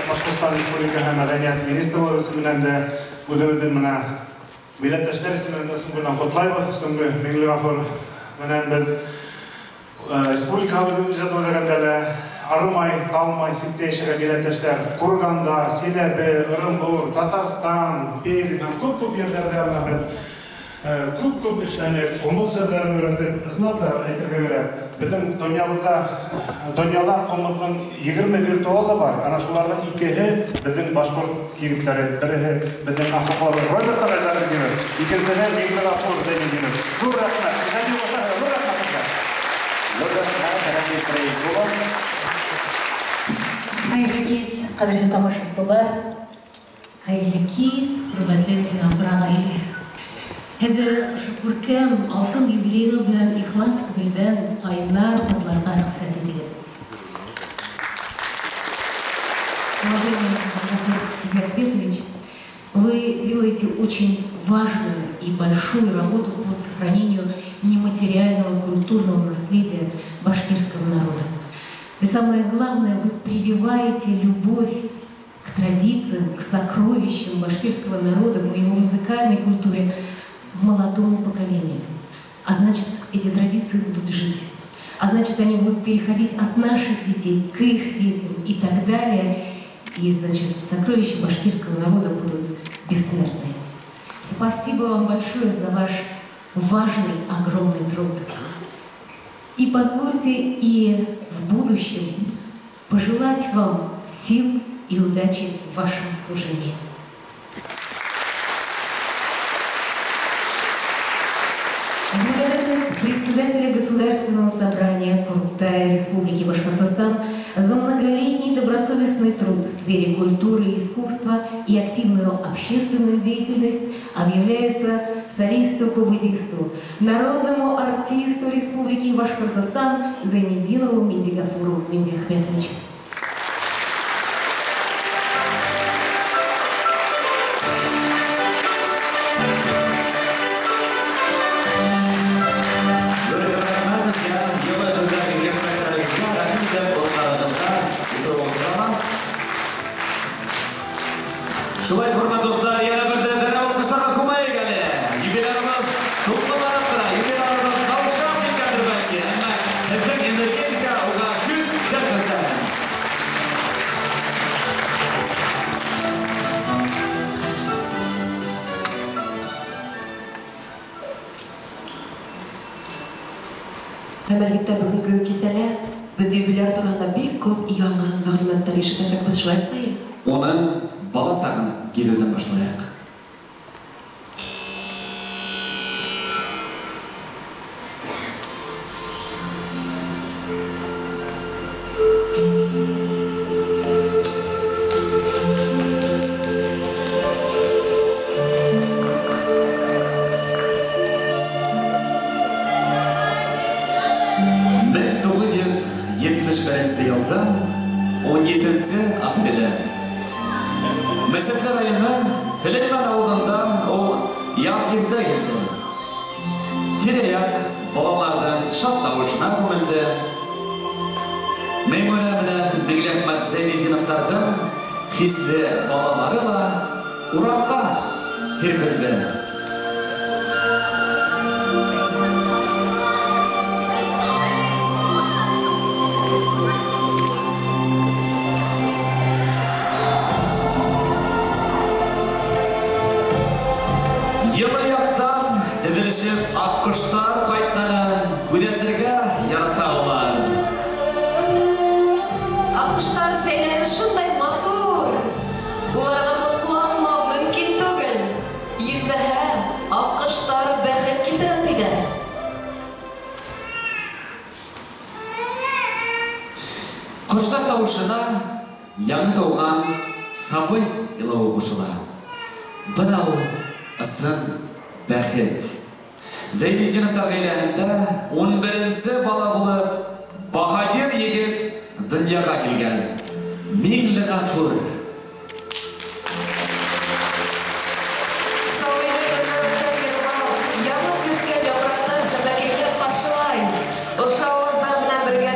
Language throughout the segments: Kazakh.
Башкортстан Республикасы Мәдәният министрлыгы исеменнән дә үзебезнең менә милләттәшләр исеменнән дә соңгыдан котлайбыз. Соңгы Миңлегафур менән бер республикалык иҗат үзәгендә арымай, талмай сиктә яшәгән милләттәшләр Курганда, Силәбе, Ырымбур, Татарстан, Пермь һәм күп җирләрдә күп эшләнеп, коммун серләрен өйрәтеп, ыснатлар әйтергә кирәк. Безнең дөньяда коммунның 20 виртуозы бар. Ана шуларның икеһе безнең башкорт егетләре, бере безнең ахлаклы Роберт Гаҗаров, икенчесе Миңлегафур Зәйнетдинов. Зур рәхмәт. Хәйрле кис, кадерле тамашачылар. Хәйрле кис, хөрмәтле Миңлегафур агай. Хәзер күркәм алтын юбилейы белән ихлас күңелдән кайнар хатларга рөхсәт итегез. Уважаемый Миңлегафур Изятбекович, вы делаете очень важную и большую работу по сохранению нематериального культурного наследия башкирского народа. И самое главное, вы прививаете любовь к традициям, к сокровищам башкирского народа, к его музыкальной культуре, молодому поколению. А значит, эти традиции будут жить. А значит, они будут переходить от наших детей к их детям и так далее. И, значит, сокровища башкирского народа будут бессмертны. Спасибо вам большое за ваш важный, огромный труд. И позвольте и в будущем пожелать вам сил и удачи в вашем служении. Благодарность председателя Государственного собрания Курултая Республики Башкортостан за многолетний добросовестный труд в сфере культуры и искусства и активную общественную деятельность объявляется солисту-кобызисту, народному артисту Республики Башкортостан Зайнетдинову Миңлегафуру Медиахметовичу. Шулай хөрмәт достар, яңа бердә дәрә алкышларга күмәйек әле. Юбилейimiz тупланып тора. Юбилейimiz тавышап киткәндер бәлки. Әмма һәм энергетика уга күз тәрбияләтә. Һәм әлбәттә бүгенге кисәлә без юбилей турында бик күп яңа мәгълүматлар ишетәсәк без шулай әйтәйек. Оны бала сагын килүдән башлаyak. Мен 1971 елда 17 апрель Мәсәтле районының Пелеман ауылында ол яғырда келді. Тирәяк балалардың шат тавышына көмілді. Мәймүнә менән Миңлеәхмәт Зәйнетдиновтардың хисле балалары да уракка һирпелде. Елаяқтан теділішіп аққыштар қайттанын күдеттірге яратағылар. Аққыштар сәйләні шындай матур. Оларға құтыланмау мүмкін түгіл. Етмәһә, аққыштар бәхет келтірен дейді. Құштар тауышына яңы тауған сапы илауы қошыла. Бұнау Асын бәхет. Зәйнетдиновтар ғаиләһендә 11-нче бала булып, баһадир егет дөньяга килгән. Миңлегафур. Яңа күркәм яфраклар сәбәкәйләп каршылай. Ошавыздар белән бергә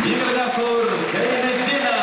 Миргафур Зейнетдинов.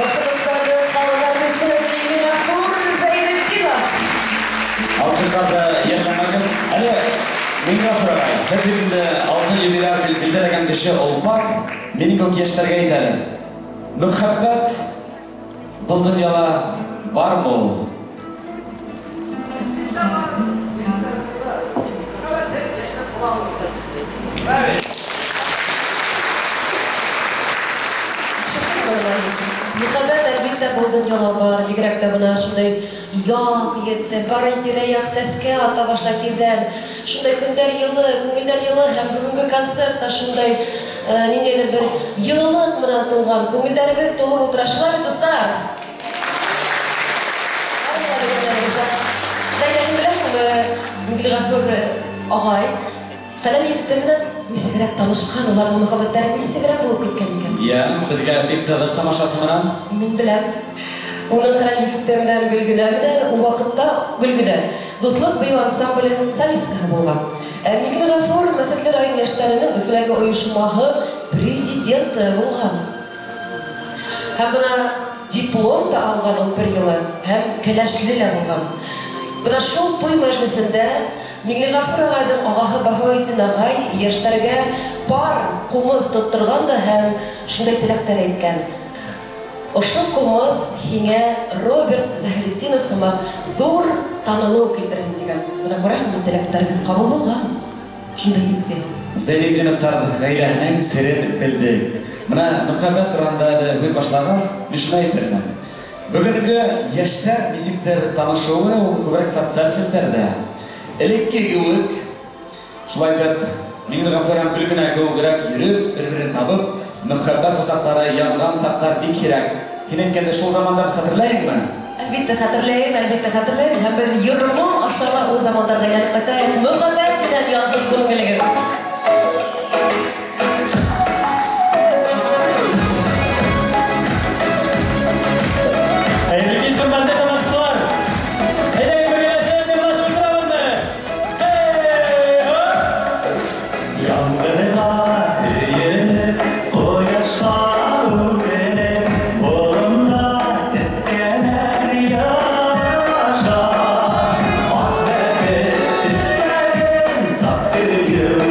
Başka dostlarım, sağlıklarını sevdiğini Gafur Zeynettinov. Alkışlarda yerlenmekten. Hadi, Min Gafur ağay. Hepimde altın yubiler bildiregen kişi olmak, mening o yaşlarga aytadi. Muhabbet bu dünyada var mı ol? Muhabbet elbette bu dünyada var. Bigrak da buna şunday yak yetti, bari yere seske ata başlatırdan. Şunday günler yılı, ko'ngillar yılı hem bugünkü konsertta şunday ningeydir bir yılılık bilan to'lgan, ko'ngillarimiz to'lib o'tirishlar dostlar. Daylarim bilan Mingil Gafur ağay Halal yeftemden nisigrek tanışkan, onların muhabbetlari nisigrek bo'lib ketgan ekan. Ya, bizga iqtidor tamaşası bilan Men bilan uning halal yeftemdan Gulguna bilan u vaqtda Gulguna do'stlik biyo ansambli solistka bo'lgan. Mingil Gafur Mas'udlar ayın yaşlarının üflege uyuşmağı prezident bo'lgan. Hem buna diplom da algan ol bir yılı, hem kelashlilar bo'lgan. Buna şu to'y majlisinde Mingil Gafur ağaydan ağahı Bahoiddin ağay yaşlarga par qumul tutturgan da hem şunday tilaklar aytgan. Oşu qumul hine Robert Zahiriddinov hama dur tanıluu keltiren degan. Buna ko'ra bu tilaklar bit qabul bo'lgan. Şunday izgi. Zahiriddinov tarix gayrahning sirini bildik. Buna muhabbet turanda göz başlamaz, men shuni aytaman. Bugungi yoshlar misiklar tanışuvi u ko'proq sotsial sellarda. Elekki güvük, şulay dep, Mingil Gafur hem Gulguna ko'proq yürüp, bir-birini tabıp, muhabbet osaqlari, yangan saqlar bir kerak. Hin aytkanda şu zamanlarni hatırlayingmi? Elbette hatırlayayım. Hem bir yurmu aşağı o zamanlarda gelip katayım. Muhabbet bilen yandık bunu gelegir. Saf kıyıp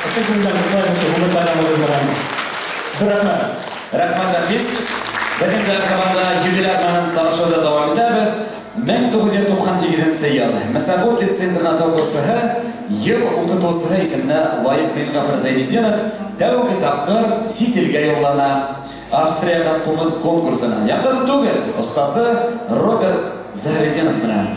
Kısa günden dolayı şu Umut Bayramı olmadan. Rahmat. Rahmat Hafiz. Benim de arkamda jubilermanın tanışıda devam edebet. 1997 yıl Masabot Litsi-internat okusuhu yıl o'qituvchisi isimli loyiq Mingafar Zaynidinov davomli taqdir chet elga yo'llana. Avstriyaga qumuz konkursini yaqin tug'il ustozi Robert Zahridinov bilan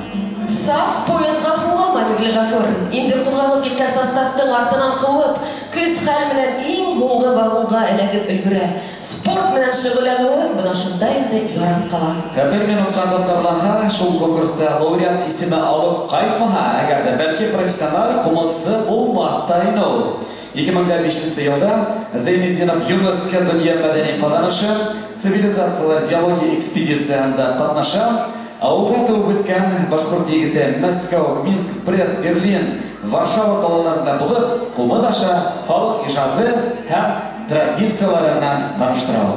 Saq poyozga xuğama Mingafar. Indi qurg'alib ketgan sostavning ortidan quvib, ko'z xal bilan eng ho'ngi vagonga ilagib ulgura. Sport bilan shug'ullanuvi buna shunday endi yarab qala. Bir minutga tadqirlanha shu konkursda laureat ismi olib qaytmaha agarda balki professional qumutsi bo'lmoqdayno. 2005 yılda Zaynidinov UNESCO Dünya Madaniy Qozonishi Sivilizatsiyalar dialogi ekspeditsiyasida qatnashib, avvalda tug'ib o'tgan boshqurt yigiti Moskva, Minsk, Brest, Berlin, Varshava qalalarida bo'lib, qumadashi xalq ijodi ham traditsiyalari bilan tanishtiradi.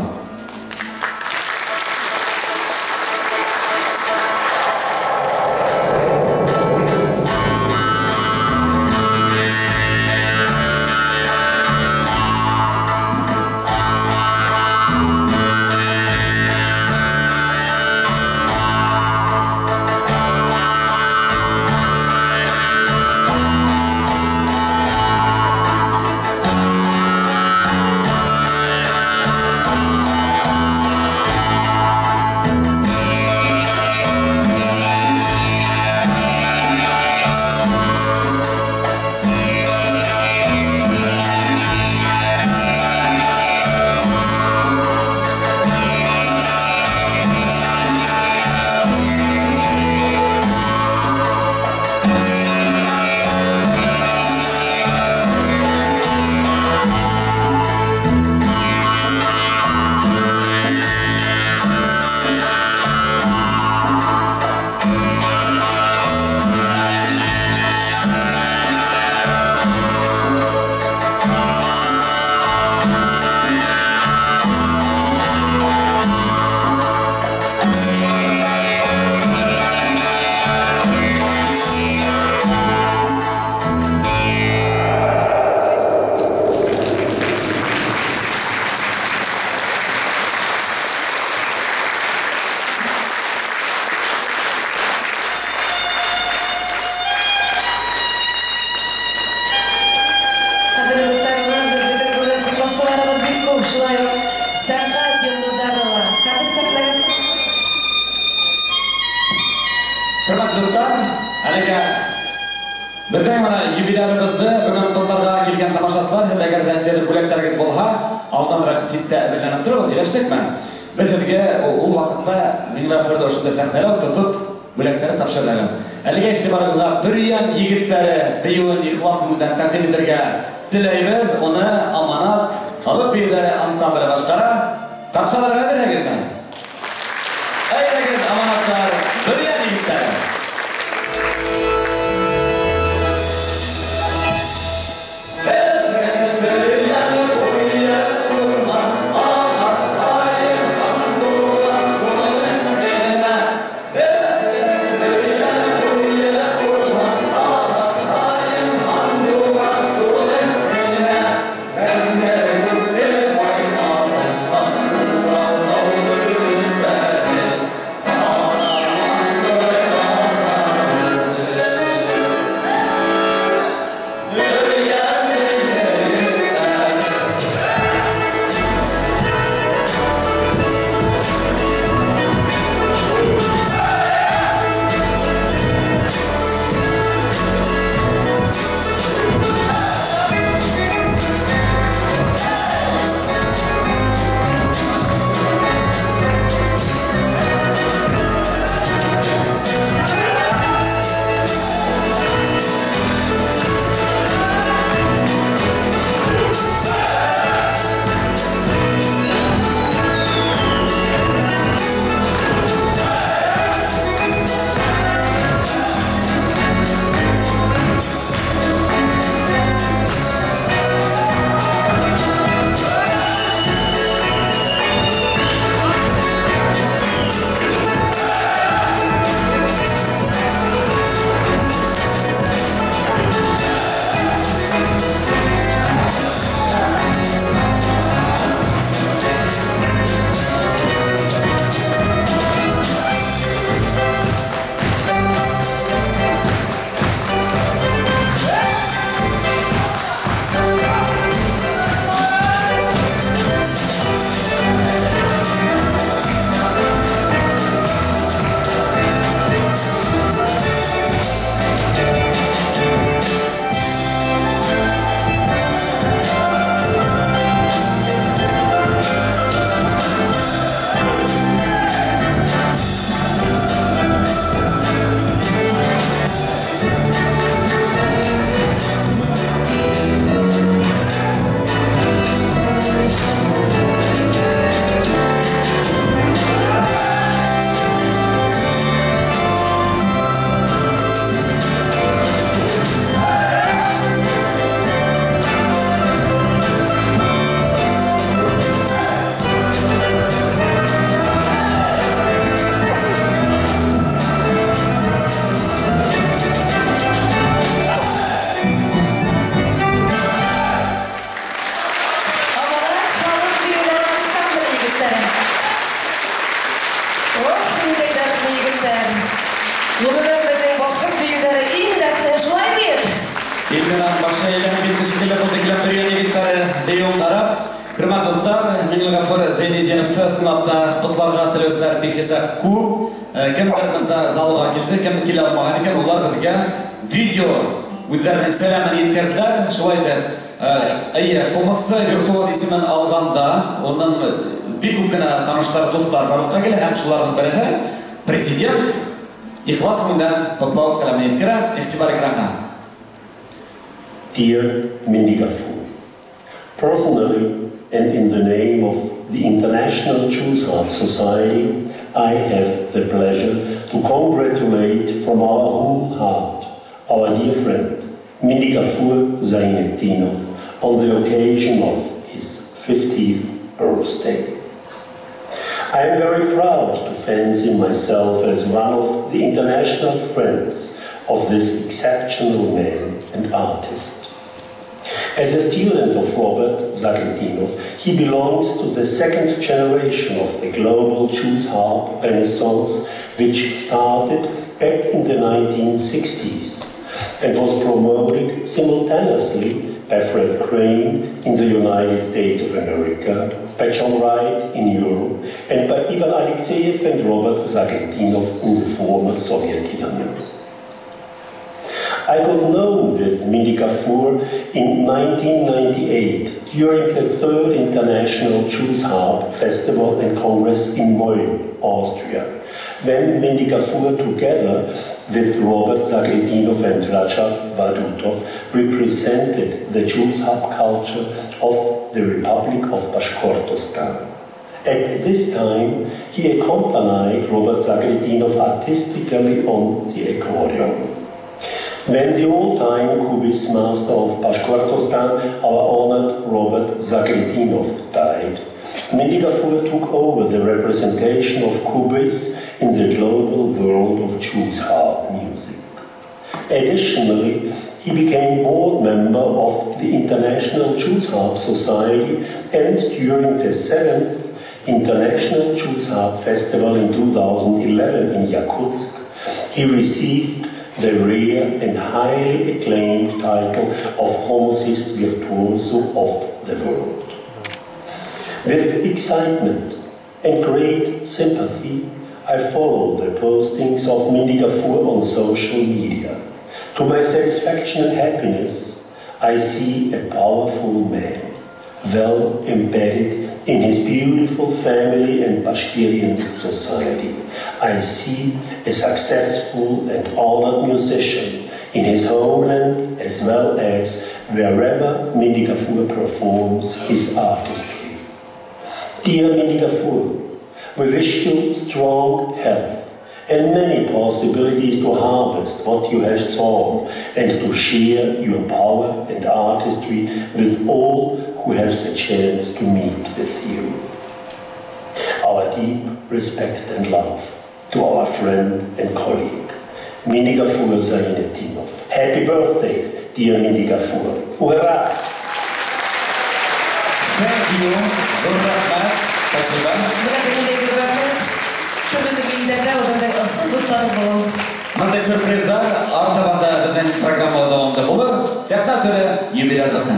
Hurmatli do'stlar, haligi bizning mana yubileyimizni bugun qutlarga kelgan tomoshabinlar agarda endi bo'laklarga bo'lsa, oldinroq sitda belgilanib turib, kelishdikmi? Biz sizga u vaqtda Mingafurda o'shanda sahnalar tutib, bo'laklarni topshirlagan. Haligi e'tiboringizga Buryan yigitlari beyun ixlos bilan taqdim etilga tilaymiz, uni omonat olib beylari ansambli boshqara qarshilariga beragizlar. Aylagan omonatlar Buryan yigitlari. şeyler bir teşkilat olacaklar bir yere deyonlara. Hürmetli dostlar, Mingil Gafur Zeyniziyenov'ta sınavda kutlarga tilösler bir hesap ku. Kimdir bunda zalga girdi, kim kile almagan ekan, ular bizga video o'zlarining selamini yetkazdilar. Şulayda Qo'milsa virtuoz ismini olganda, onun bir ko'pgina tanishlar, do'stlar barliqqa keldi, ham shularning biri prezident ixlos ko'ngildan qutlov salomini yetkazdi. Ixtibor ekranqa. Dear Mingil Gafur, personally and in the name of the International Jews Heart Society, I have the pleasure to congratulate from our whole heart our dear friend Mingil Gafur Zainetdinov on the occasion of his 50th birthday. I am very proud to fancy myself as one of the international friends of this exceptional man and artist. As a student of Robert Zagretinov, he belongs to the second generation of the global Jews harp renaissance, which started back in the 1960s and was promoted simultaneously by Fred Crane in the United States of America, by John Wright in Europe, and by Ivan Alexeyev and Robert Zagretinov in the former Soviet Union. I got known with Mingil Gafur in 1998 during the third International Jews Harp Festival and Congress in Molln, Austria, when Mingil Gafur together with Robert Zagretinov and Rajab Vadutov represented the Jews harp culture of the Republic of Bashkortostan. At this time, he accompanied Robert Zagretinov artistically on the accordion. When the all-time Kubis master of Bashkortostan, our honored Robert Zagretinov, died, Mingil Gafur took over the representation of Kubis in the global world of Jews harp music. Additionally, he became board member of the International Jews Harp Society, and during the 7th International Jews Harp Festival in 2011 in Yakutsk, he received the rare and highly acclaimed title of Homosist Virtuoso of the World. With excitement and great sympathy, I follow the postings of Mingil Gafur on social media. To my satisfaction and happiness, I see a powerful man, well embedded in his beautiful family and Bashkirian society. I see a successful and honored musician in his homeland as well as wherever Mingil Gafur performs his artistry. Dear Mingil Gafur, we wish you strong health and many possibilities to harvest what you have sown and to share your power and artistry with all who have the chance to meet with you. Our deep respect and love to our friend and colleague, Mingil Gafur Zainetdinov. Happy birthday, dear Mingil Gafur. Hurrah! Thank you. Спасибо. Мындай сюрприздар артабанда біздің программа давамында болар. Сәхна төрі юбилярдықта.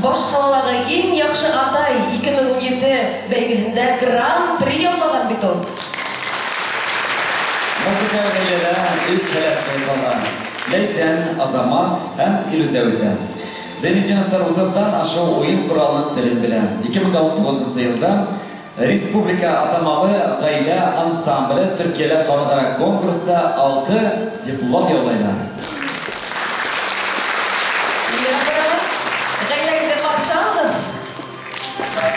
Boş qalalarga eng yaxshi atay 2017 bәйгесендә Grand Prix алган бит ул. Музыка гәйләдә үз сәләтле булган. Ләйсән, Азамат һәм Илүзәвидә. Зәйнетдиновтар утырдан ашу уен коралын телен белә. 2019 елда Республика атамалы гаилә ансамбле Төркиядә халыкара конкурста 6 диплом яулайлар.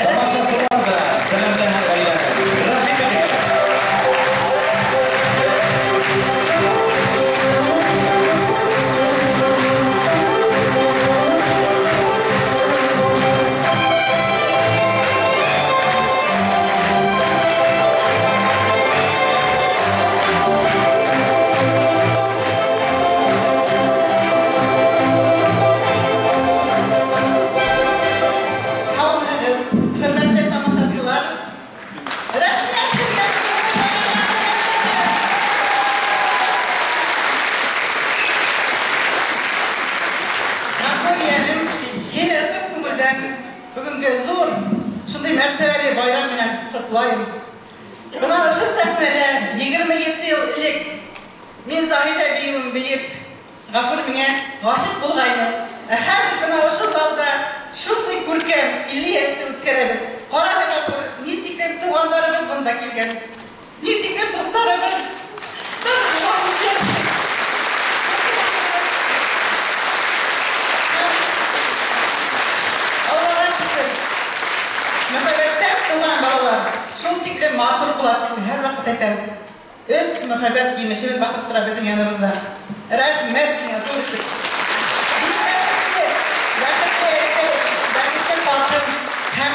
Тамашасыларда сәлемдән гаилә. Мен Захида бейімім бейіп, ғафыр міне ғашық болғайны. Әхәр бана ошу залда шундай көркем 50 яшты өткеребіз. Қаралы ғафыр, нетіклен туғандарыбыз бұнда келген. Нетіклен достарыбыз. Аллаға шүкір. Müхәббәттен туған балалар, шул тиклен матур болады деймін, әр вақыт айтамын. Өз müхәббәт емешіміз бақыт тұра біздің янымызда. Рәхмәт мені тұрышып. Бәкітті бақым һәм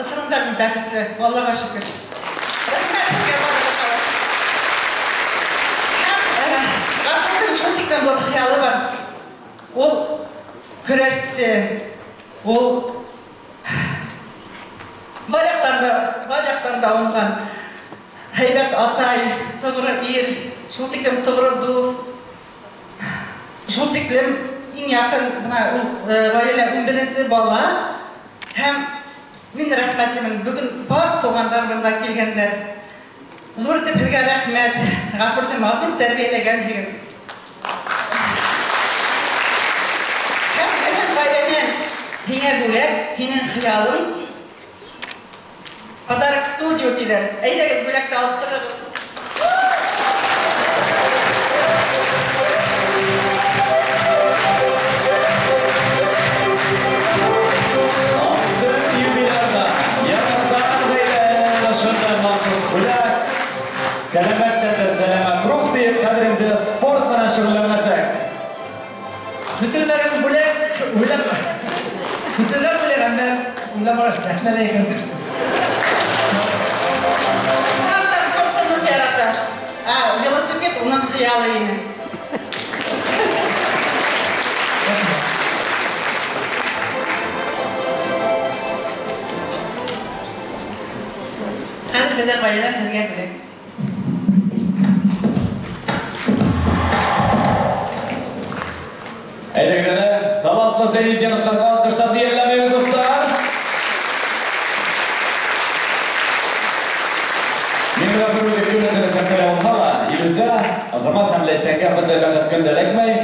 ысырыңдар мен бәкітті. Аллаға шүкір. Рәхмәт бізге барлығы. Һәм ғафырдың шул тиклен зор қиялы бар. Ол күрәшсе, ол бар жақтанда оңған. Heybet atay, tığırı ir, şul tiklem tığırı dost, şul tiklem en yakın gaile 11-si bala, hem min rahmetimin bugün bar toğanlar bunda kelgenler. Zor bizge rahmet, gafırdı matur terbiyelegen her. Hem benim gailemen hine börek, hinin hıyalın, Padarak stüdyo tider. Eyle bölekte alsıgır. Altın yubilarda yanardan veyle şundan mahsus bülek. Selametten de selamet ruh deyip kadrinde sport bana şürlemesek. Bütünlerin bülek Kutular bilen ben uylamaras nakla leyken düştüm. Sıkıntı korktuğunu yaratar. Velosiped onun hıyalı yine. Hadi bir de bayılan hırgı direkt. Әйдәгеләре, талантлы Зәйнетдиновтарға алқыштарды ерләмәйбез достар. Микрофон үлек күнетені сәкелі олғала, Илүсә, Азамат һәм Ләйсәнгә бындай бәхет көндә эләкмәй,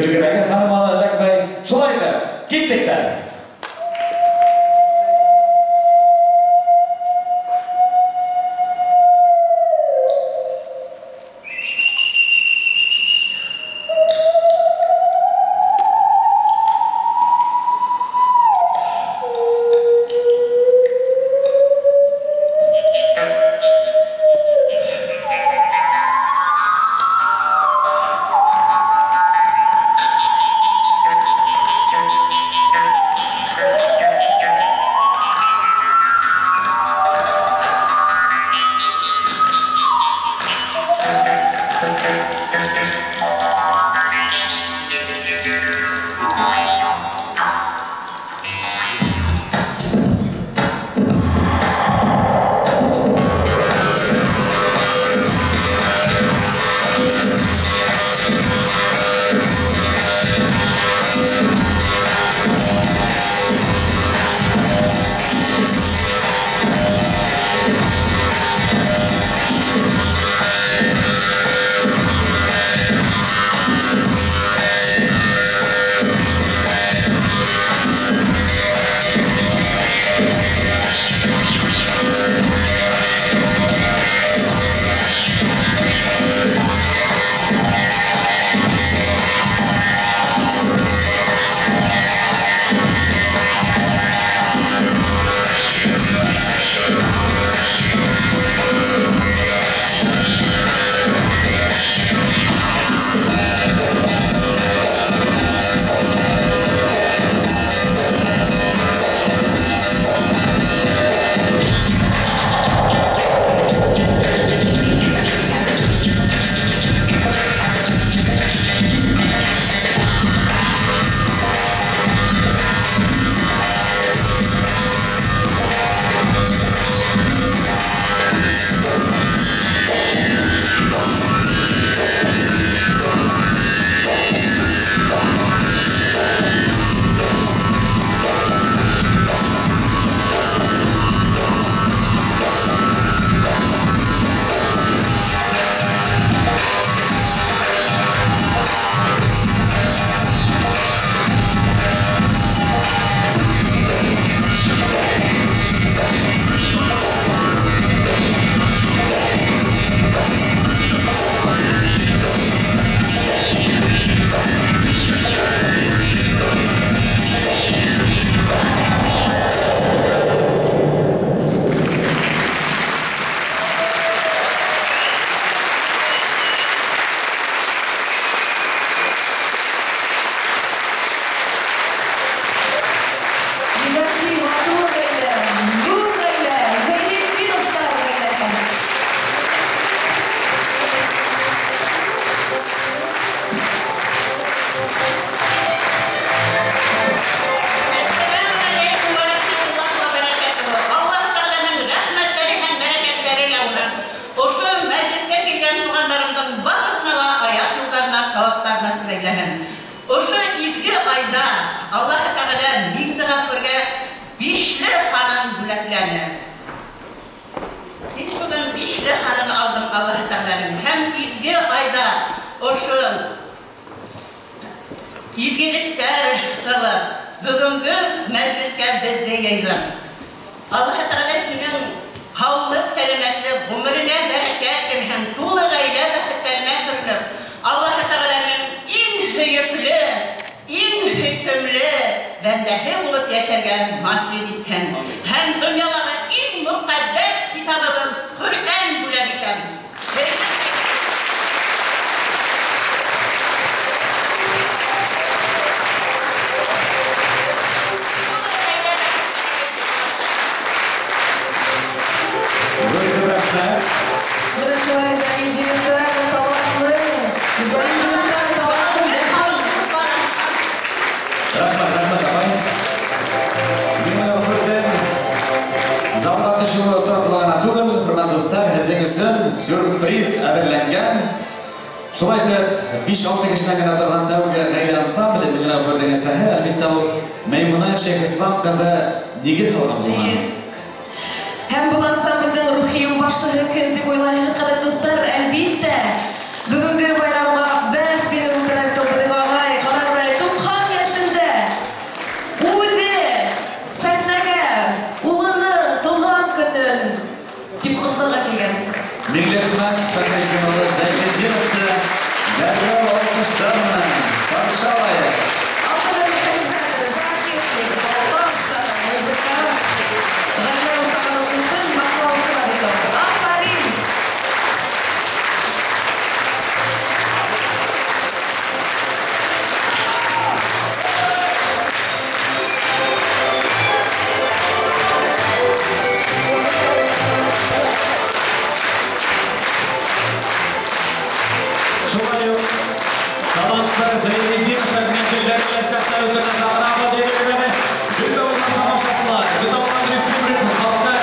Гөлгенәгә ханыманы эләкмәй. Шулай киттектәр. Бүгінгі мәжіліске бізде ейзім. Аллах Тағала сенің хаулық, сәлеметлік, ғұмырына бәрекет һәм тулы ғаилә бәхеттеріне түрініп, Аллах Тағаланың ең хүйіклі, ең хүйкімлі бәндәһе болып яшәргән насип итһен. Һәм дөньялағы ең мөхәддәс китабыбыз Құр'ан бүләк итәм. Atışımı ıslatılığına tugul, hürmet dostlar, hizin üçün sürpriz әзірленген. Şolay etip, 5-6 kişiden gene oturgan tavga gayri ansambli bilgine öfördüğüne sahir, elbette o Meymuna Şeyh İslam kadar nigir kalgan bulgan. Hem bu ansamblden ruhi yol başlığı kim dep oylayın kadar dostlar, elbette bugünkü bayramga bäh bir ultrayıp topladık ağay, karagday 90 yaşında. Uldi, sahnaga, ulının doğum günün dep kutlarga kelgen. Mingli hürmet, Fatih Zemalı Zeyletdinov'da derhal alkışlarla karşı alayı. Alkıda mekanizator, zaratiflik, dolapta, muzika, gayri usamanlıkın baklausu var. Aferin! Şolay talantlı Zeyletdinov'da mendilleriyle sahne ötüne zamanama diyebilmeni bir de olan tamaşasılar, bir de olan Respublika halkı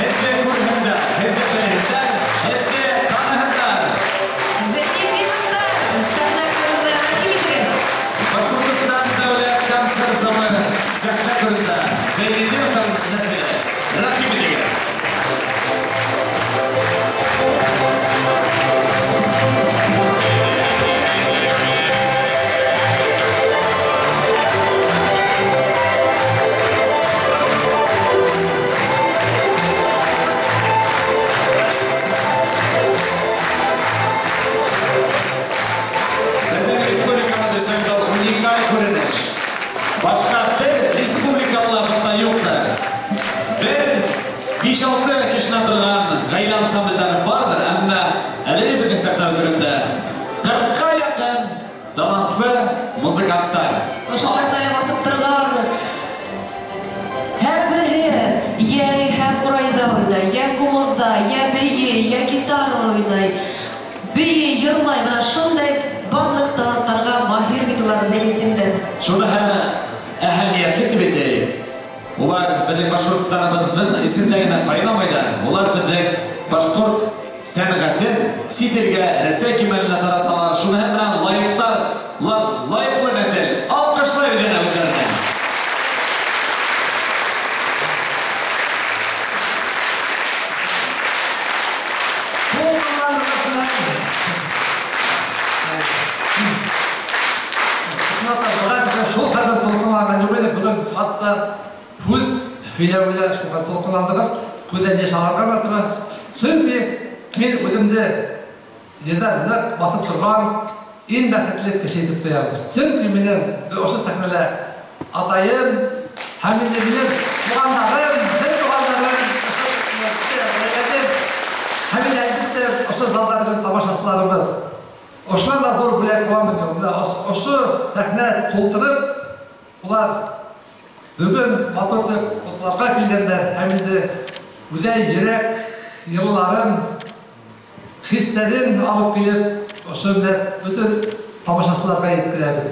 hepsi kurhunda, hepsi belirler, hepsi kanıhında. Zeytinler, sahne körüne rakibidir. Başkurtistan Devlet Konser Zалы sahne köründe Zeyletdinov'dan rakibidir. Başka bir Respublikalarında yoklar. Bir 5-6 kişiden durgan gayri ansambllari bardır, ama әлі bir sahne ötüründe 40'a yakın talantlı muzikantlar. Oşu sahnaya bakıp turgan her biri ya kurayda oynay, ya kumulda, ya beyi, ya gitarla oynay, beyi, yırlay, mana şunday barlık talantlarga mahir bitular Zeyletdinder. Şunu әһәмиятli деп eteyim. Ular bizning Bашқұртстанымыздың isimdagini qaynamaydi. Ular bizning Bашқұрт sənğətin Siterga Rəsəy keməlinə taratalar. Şunu bilan layiqlar, layiqli nətil. Alqışlayın özlərini. Şol kadar толқынлардан өбеле бүгін хатта пүл сөйлеуілі шуға толқынландыңыз көден еш ағарған атыры. Чөнки мен өзімді жерден батып тұрған ең бақытлы кіші етіп тұяғыз. Чөнки менің осы сахнада атайым, һәм менде білем туғандарым, бір туғандарым, һәм мен әлбетте осы залдардың тамашасыларымыз. Ошынан да зор бүләк боламын. Ошы сәхнә толтырып, олар бүгін матурды құтларға келгендер, әмінді үзәй жүрек йылларын, хистерін алып келіп, ошы бүтін тамашасыларға еткірәбін.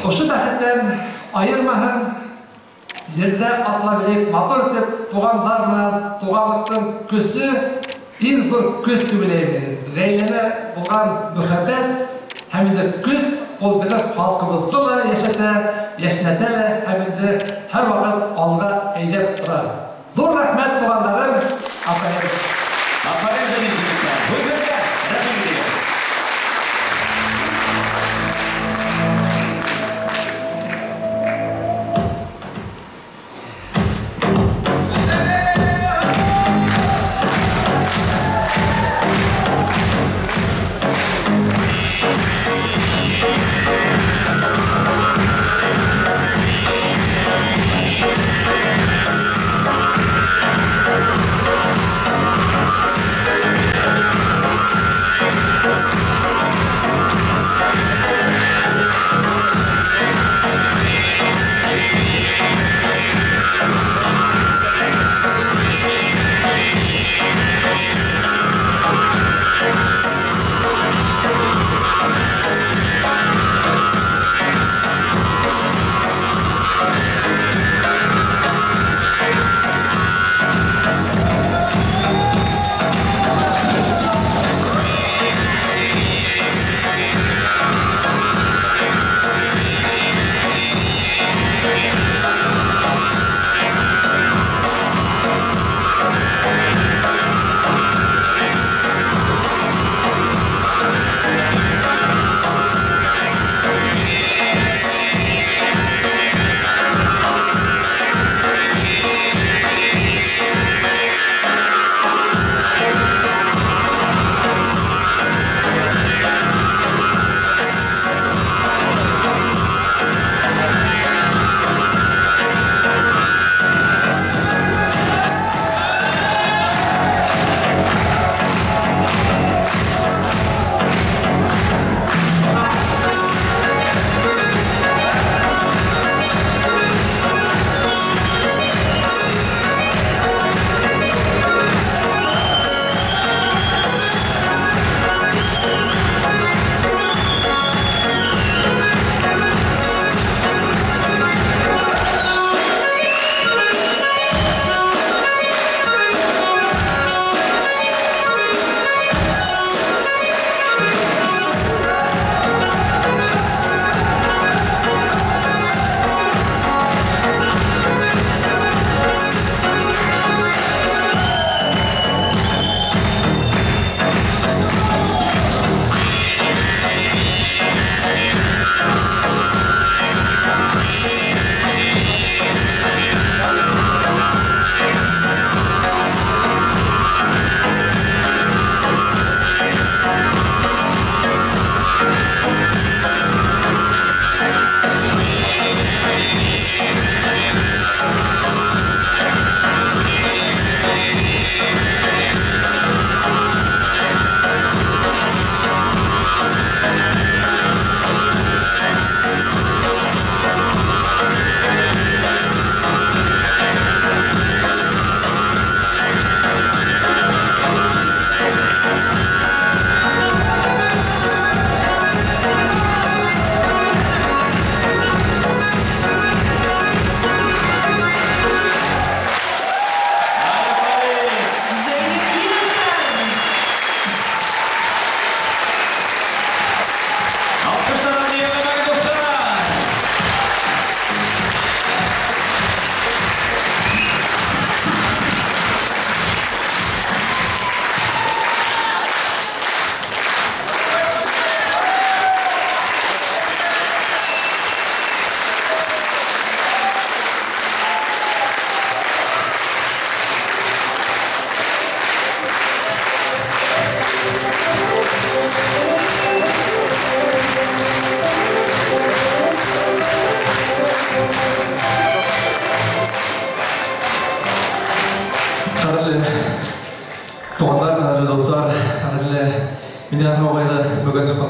Ошы бәхеттен айырмаһын, жерде атла берек матур деп, туғандарынан, туғанлықтың көсі ең зор көз түбілеймін. Ғайлені бұған мүхәббәт, әмінді көз, ол біздің халқымызды да яшнәтә, әмінді әр вақыт алға әйдеп тұра. Зор рахмет туғандарым, апайым. Апайым Зейнетдиновқа, бүгінгі рахмет.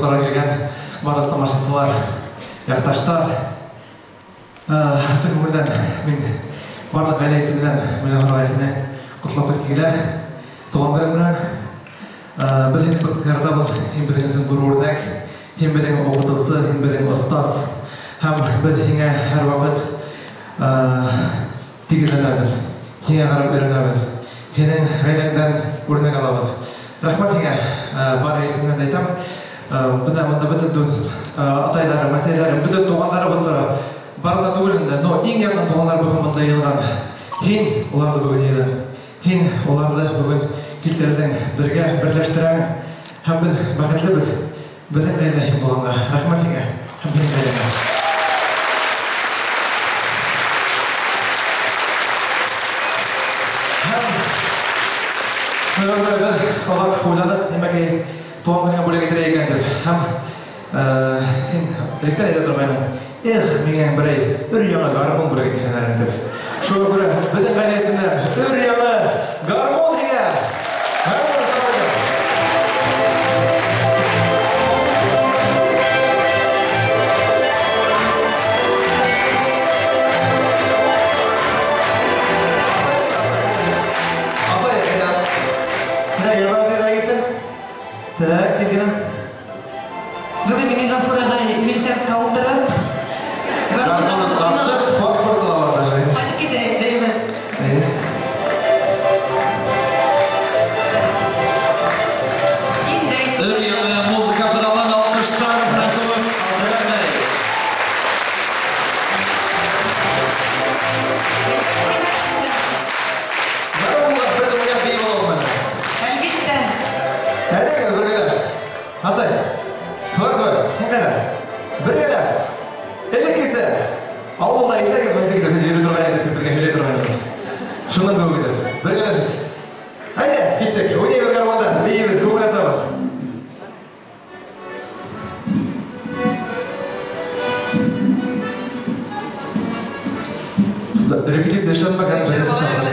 dostlara gelgen bardaq tamaşaçılar, yaqtaşlar. Sizin buradan men bardaq aile isminden Münevver ayını qutlap ötkile. Tuğan günüm bilen biz hindi baktıkarda bu hem bizin dururdak, hem bizin okutucusu, hem bizin ustaz, hem biz hinge her vakit tigirlenemiz, hinge qarab berenemiz, hinin gaylangdan örnek alabız. Rahmat hinge bar isimden aytam. Bunda bütün atayları, meseleleri, bütün tuğanları bunları barda doğrunda, no en yakın tuğanlar bugün bunda yılgan. Hin olardı bugün yedi. Hin olardı bugün kilterden birleştiren hem biz bakıtlı biz bizim gaylahim bulanga. Rahmat hinge hem benim gaylahim. Merhaba, Allah uyladık. Demek ki tuğan gününe buraya getireyken hem elekten ede durmayın. Mingen birey ür yana garmon buraya getirkenlerin def. Şuna göre bütün gaylesinden ür yana garmon hine. Garmon sağlığı. Так, Тигина. Бүгін менің ғафураға велосипед қалдырып, гармондан ойнап, Паспорт алар даже. қайтып кетейік деймін. Ür-yanı muzika kralan alkışlar bırakılıp selamlayın. Гармонлар бірді ойнап бейім олар мені. Әлбетте. Әдеке бір кеді. Атсай, көрді, ең кеді. Бір кеді. Элеккесі. Ауылда итеге бәзекті мен үйре тұрған едіп, бізге үйре тұрған едіп. Шundan көу кеді. Бір кеді жүр. Айде, кеттік. Ойнайбыз гармонда. Бейіміз, көңіл асабы. Репетиция işlenmeden birisi tanıdı.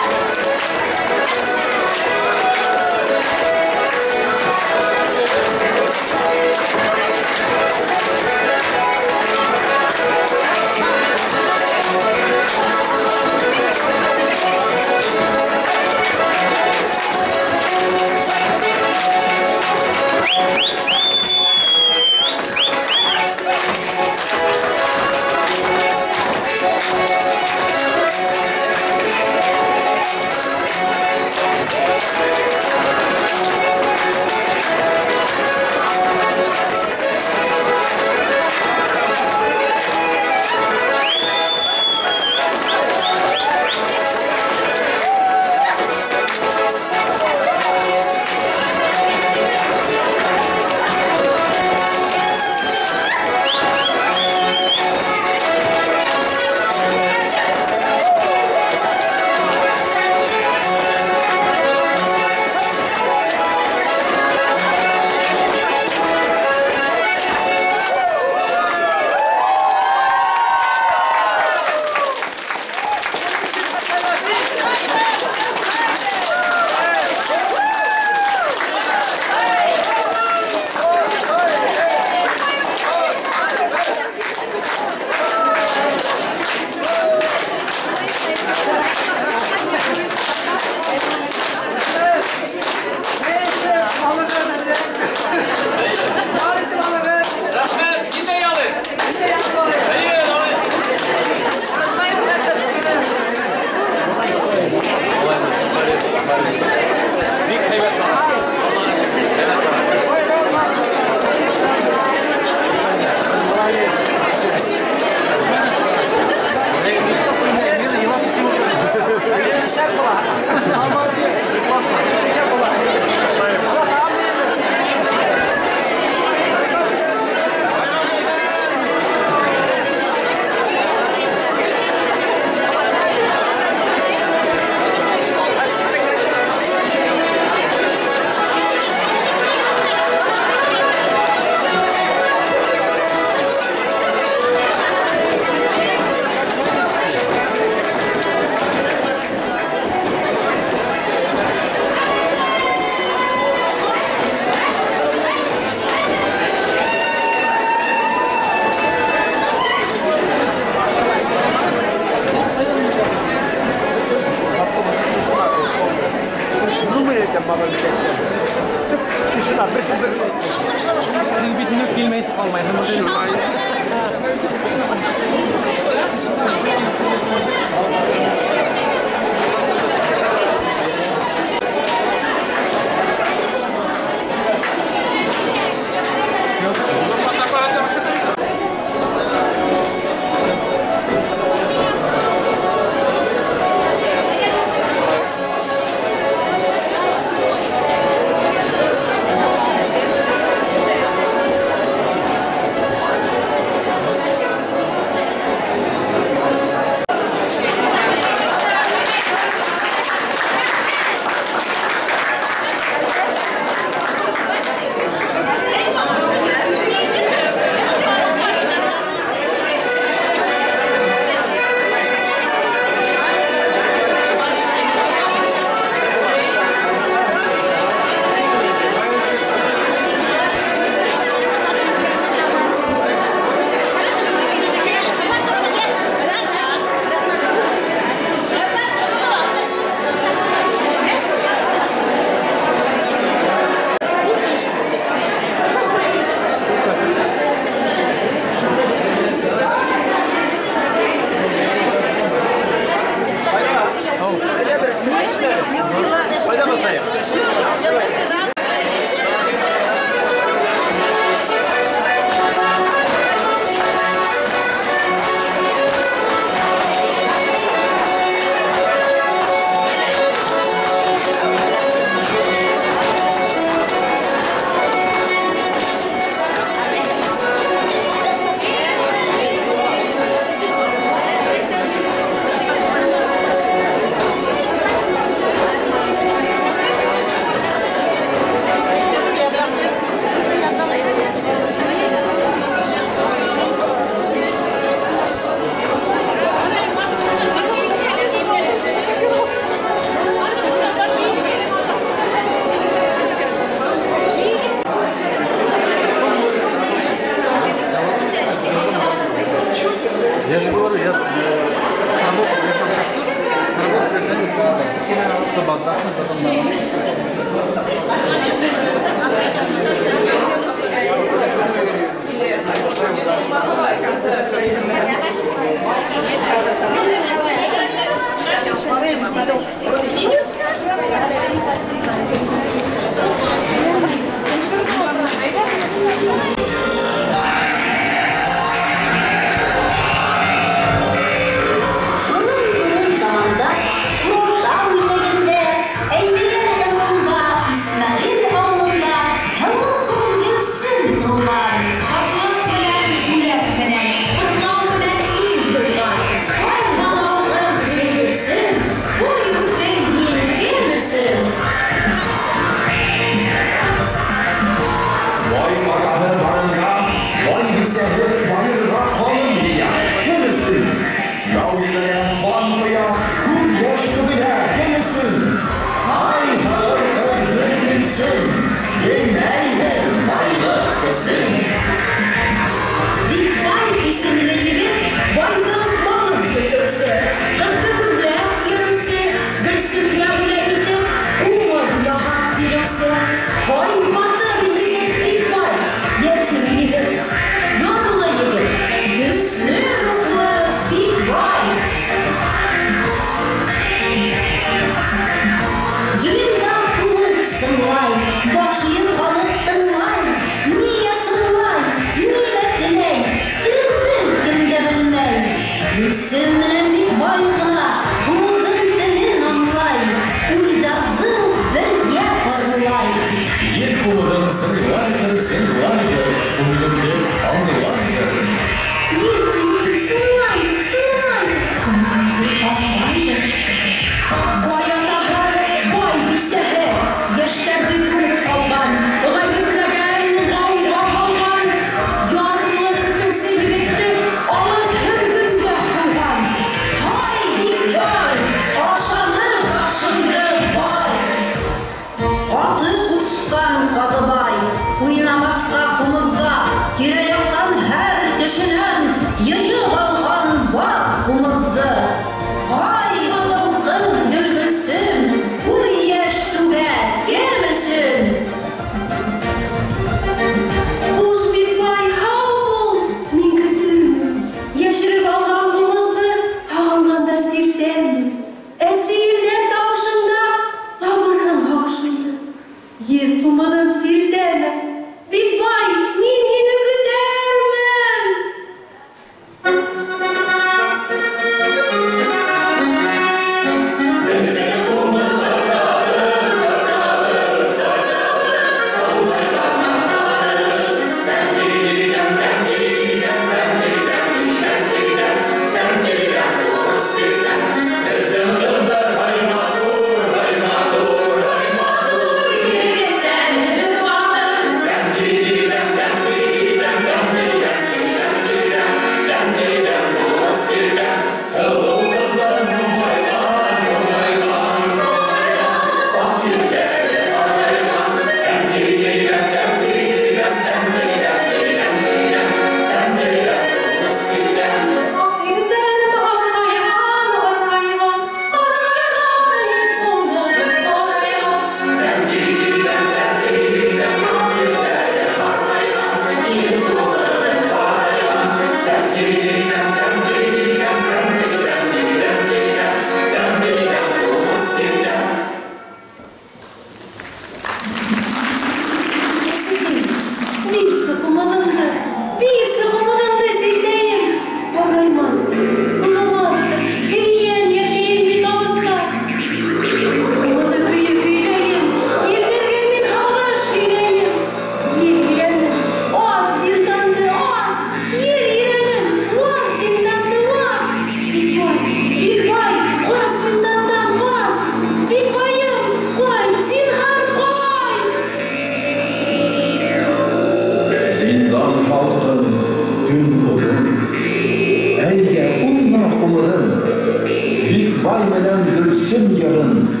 bilen gülsün yarın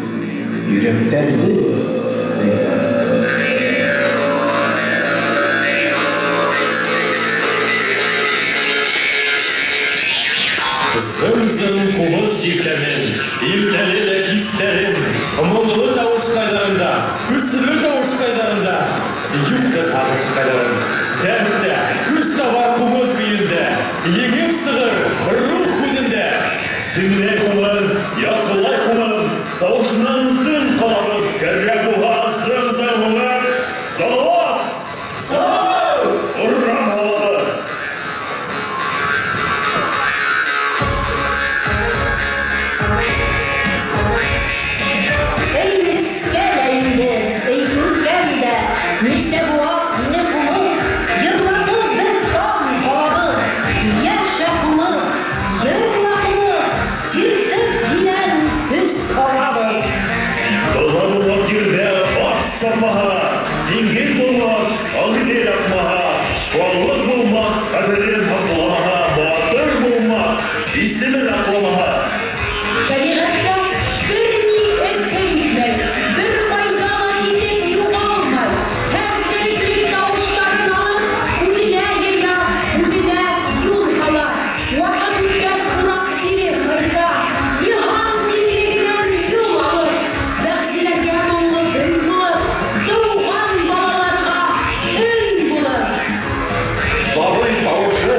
yüreklerdi. Zım kumuz yüklemin, ilteli kislerin, mumlu tavuş kaylarında, güçlü tavuş kaylarında, yüklü tavuş kayların, dertte, güç var kumuz büyünde, yegip sığır, ruh güdünde, simle kumuz, yakılay kumuz, tavuşundan dün kalanıp, kerre buha, zım kumuz, salavat, salavat, urram havalı. Sapmaha, dingin bulmak, ağır yapmaha, varlık bulmak, kaderin haklamaha, batır bulmak, ismini aklamaha. Tabiatta bir etkinlik, bir faydana gidip yuvalmay, her gerekli kavuşların alıp, udine yaya, udine yol halar, vakit kes kurak biri fayda, yıhan dibine yol alır, vaksine yanılır, Sabır tavışı,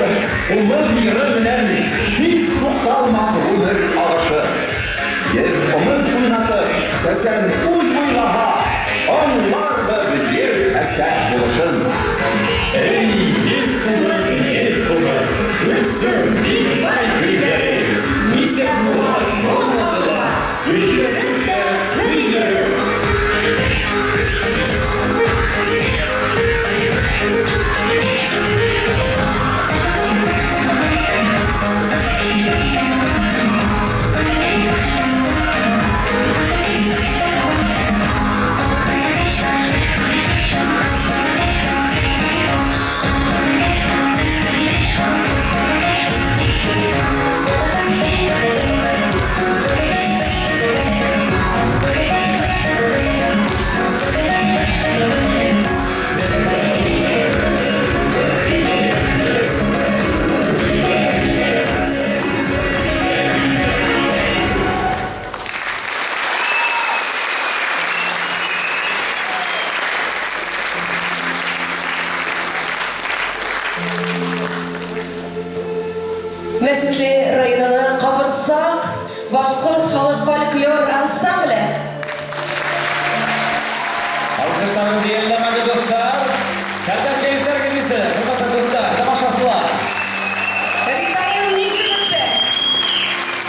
umut yürümünen hiç tutalmadı umur ağaçı. Yer umut oynatı, sesen uylaha, onlar da bir eser buluşun. Ey yer kumur, üstün bir bay gülgeri, bize muhat olmadılar, ücretle hüyürüm. Mesutli rayonunun Kapırsak Başkurt Halk Folklor Ansambli. Alkışlarını diyelimlemeli dostlar. Kalkan keyifler kendisi. Hürmetli dostlar, tamaşasılar. Ritayım neyse gitti?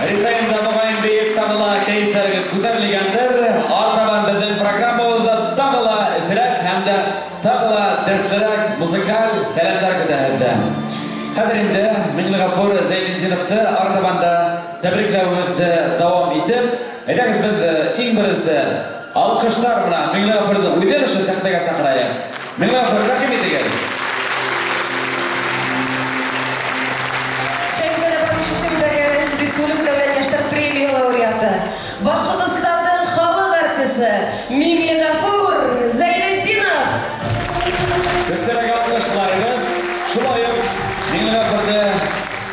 Ritayımda bugün büyük tanıla keyifleriniz ko'tarilgandir. Ortaban bizning programmamizda tanıla firak hamda tanıla dertlirak musikal salatlar ko'tarildi. Qadrimda Minglag'afur Zaynizinovni ortabanda tabriklarimizni davom etib, aytamiz biz eng birinchisi alqishlar bilan Minglag'afurni uydalishi sahnaga chaqiraylik. Minglag'afur rahmat eting. Şehzade Bakışı'ndaki Respublika Devlet Yaşlar Premii laureatı, Bashqurtostondan xalq artisti Minglag'afur Zayniddinov. Sizlarga alqishlarni shulayib Minglag'afurda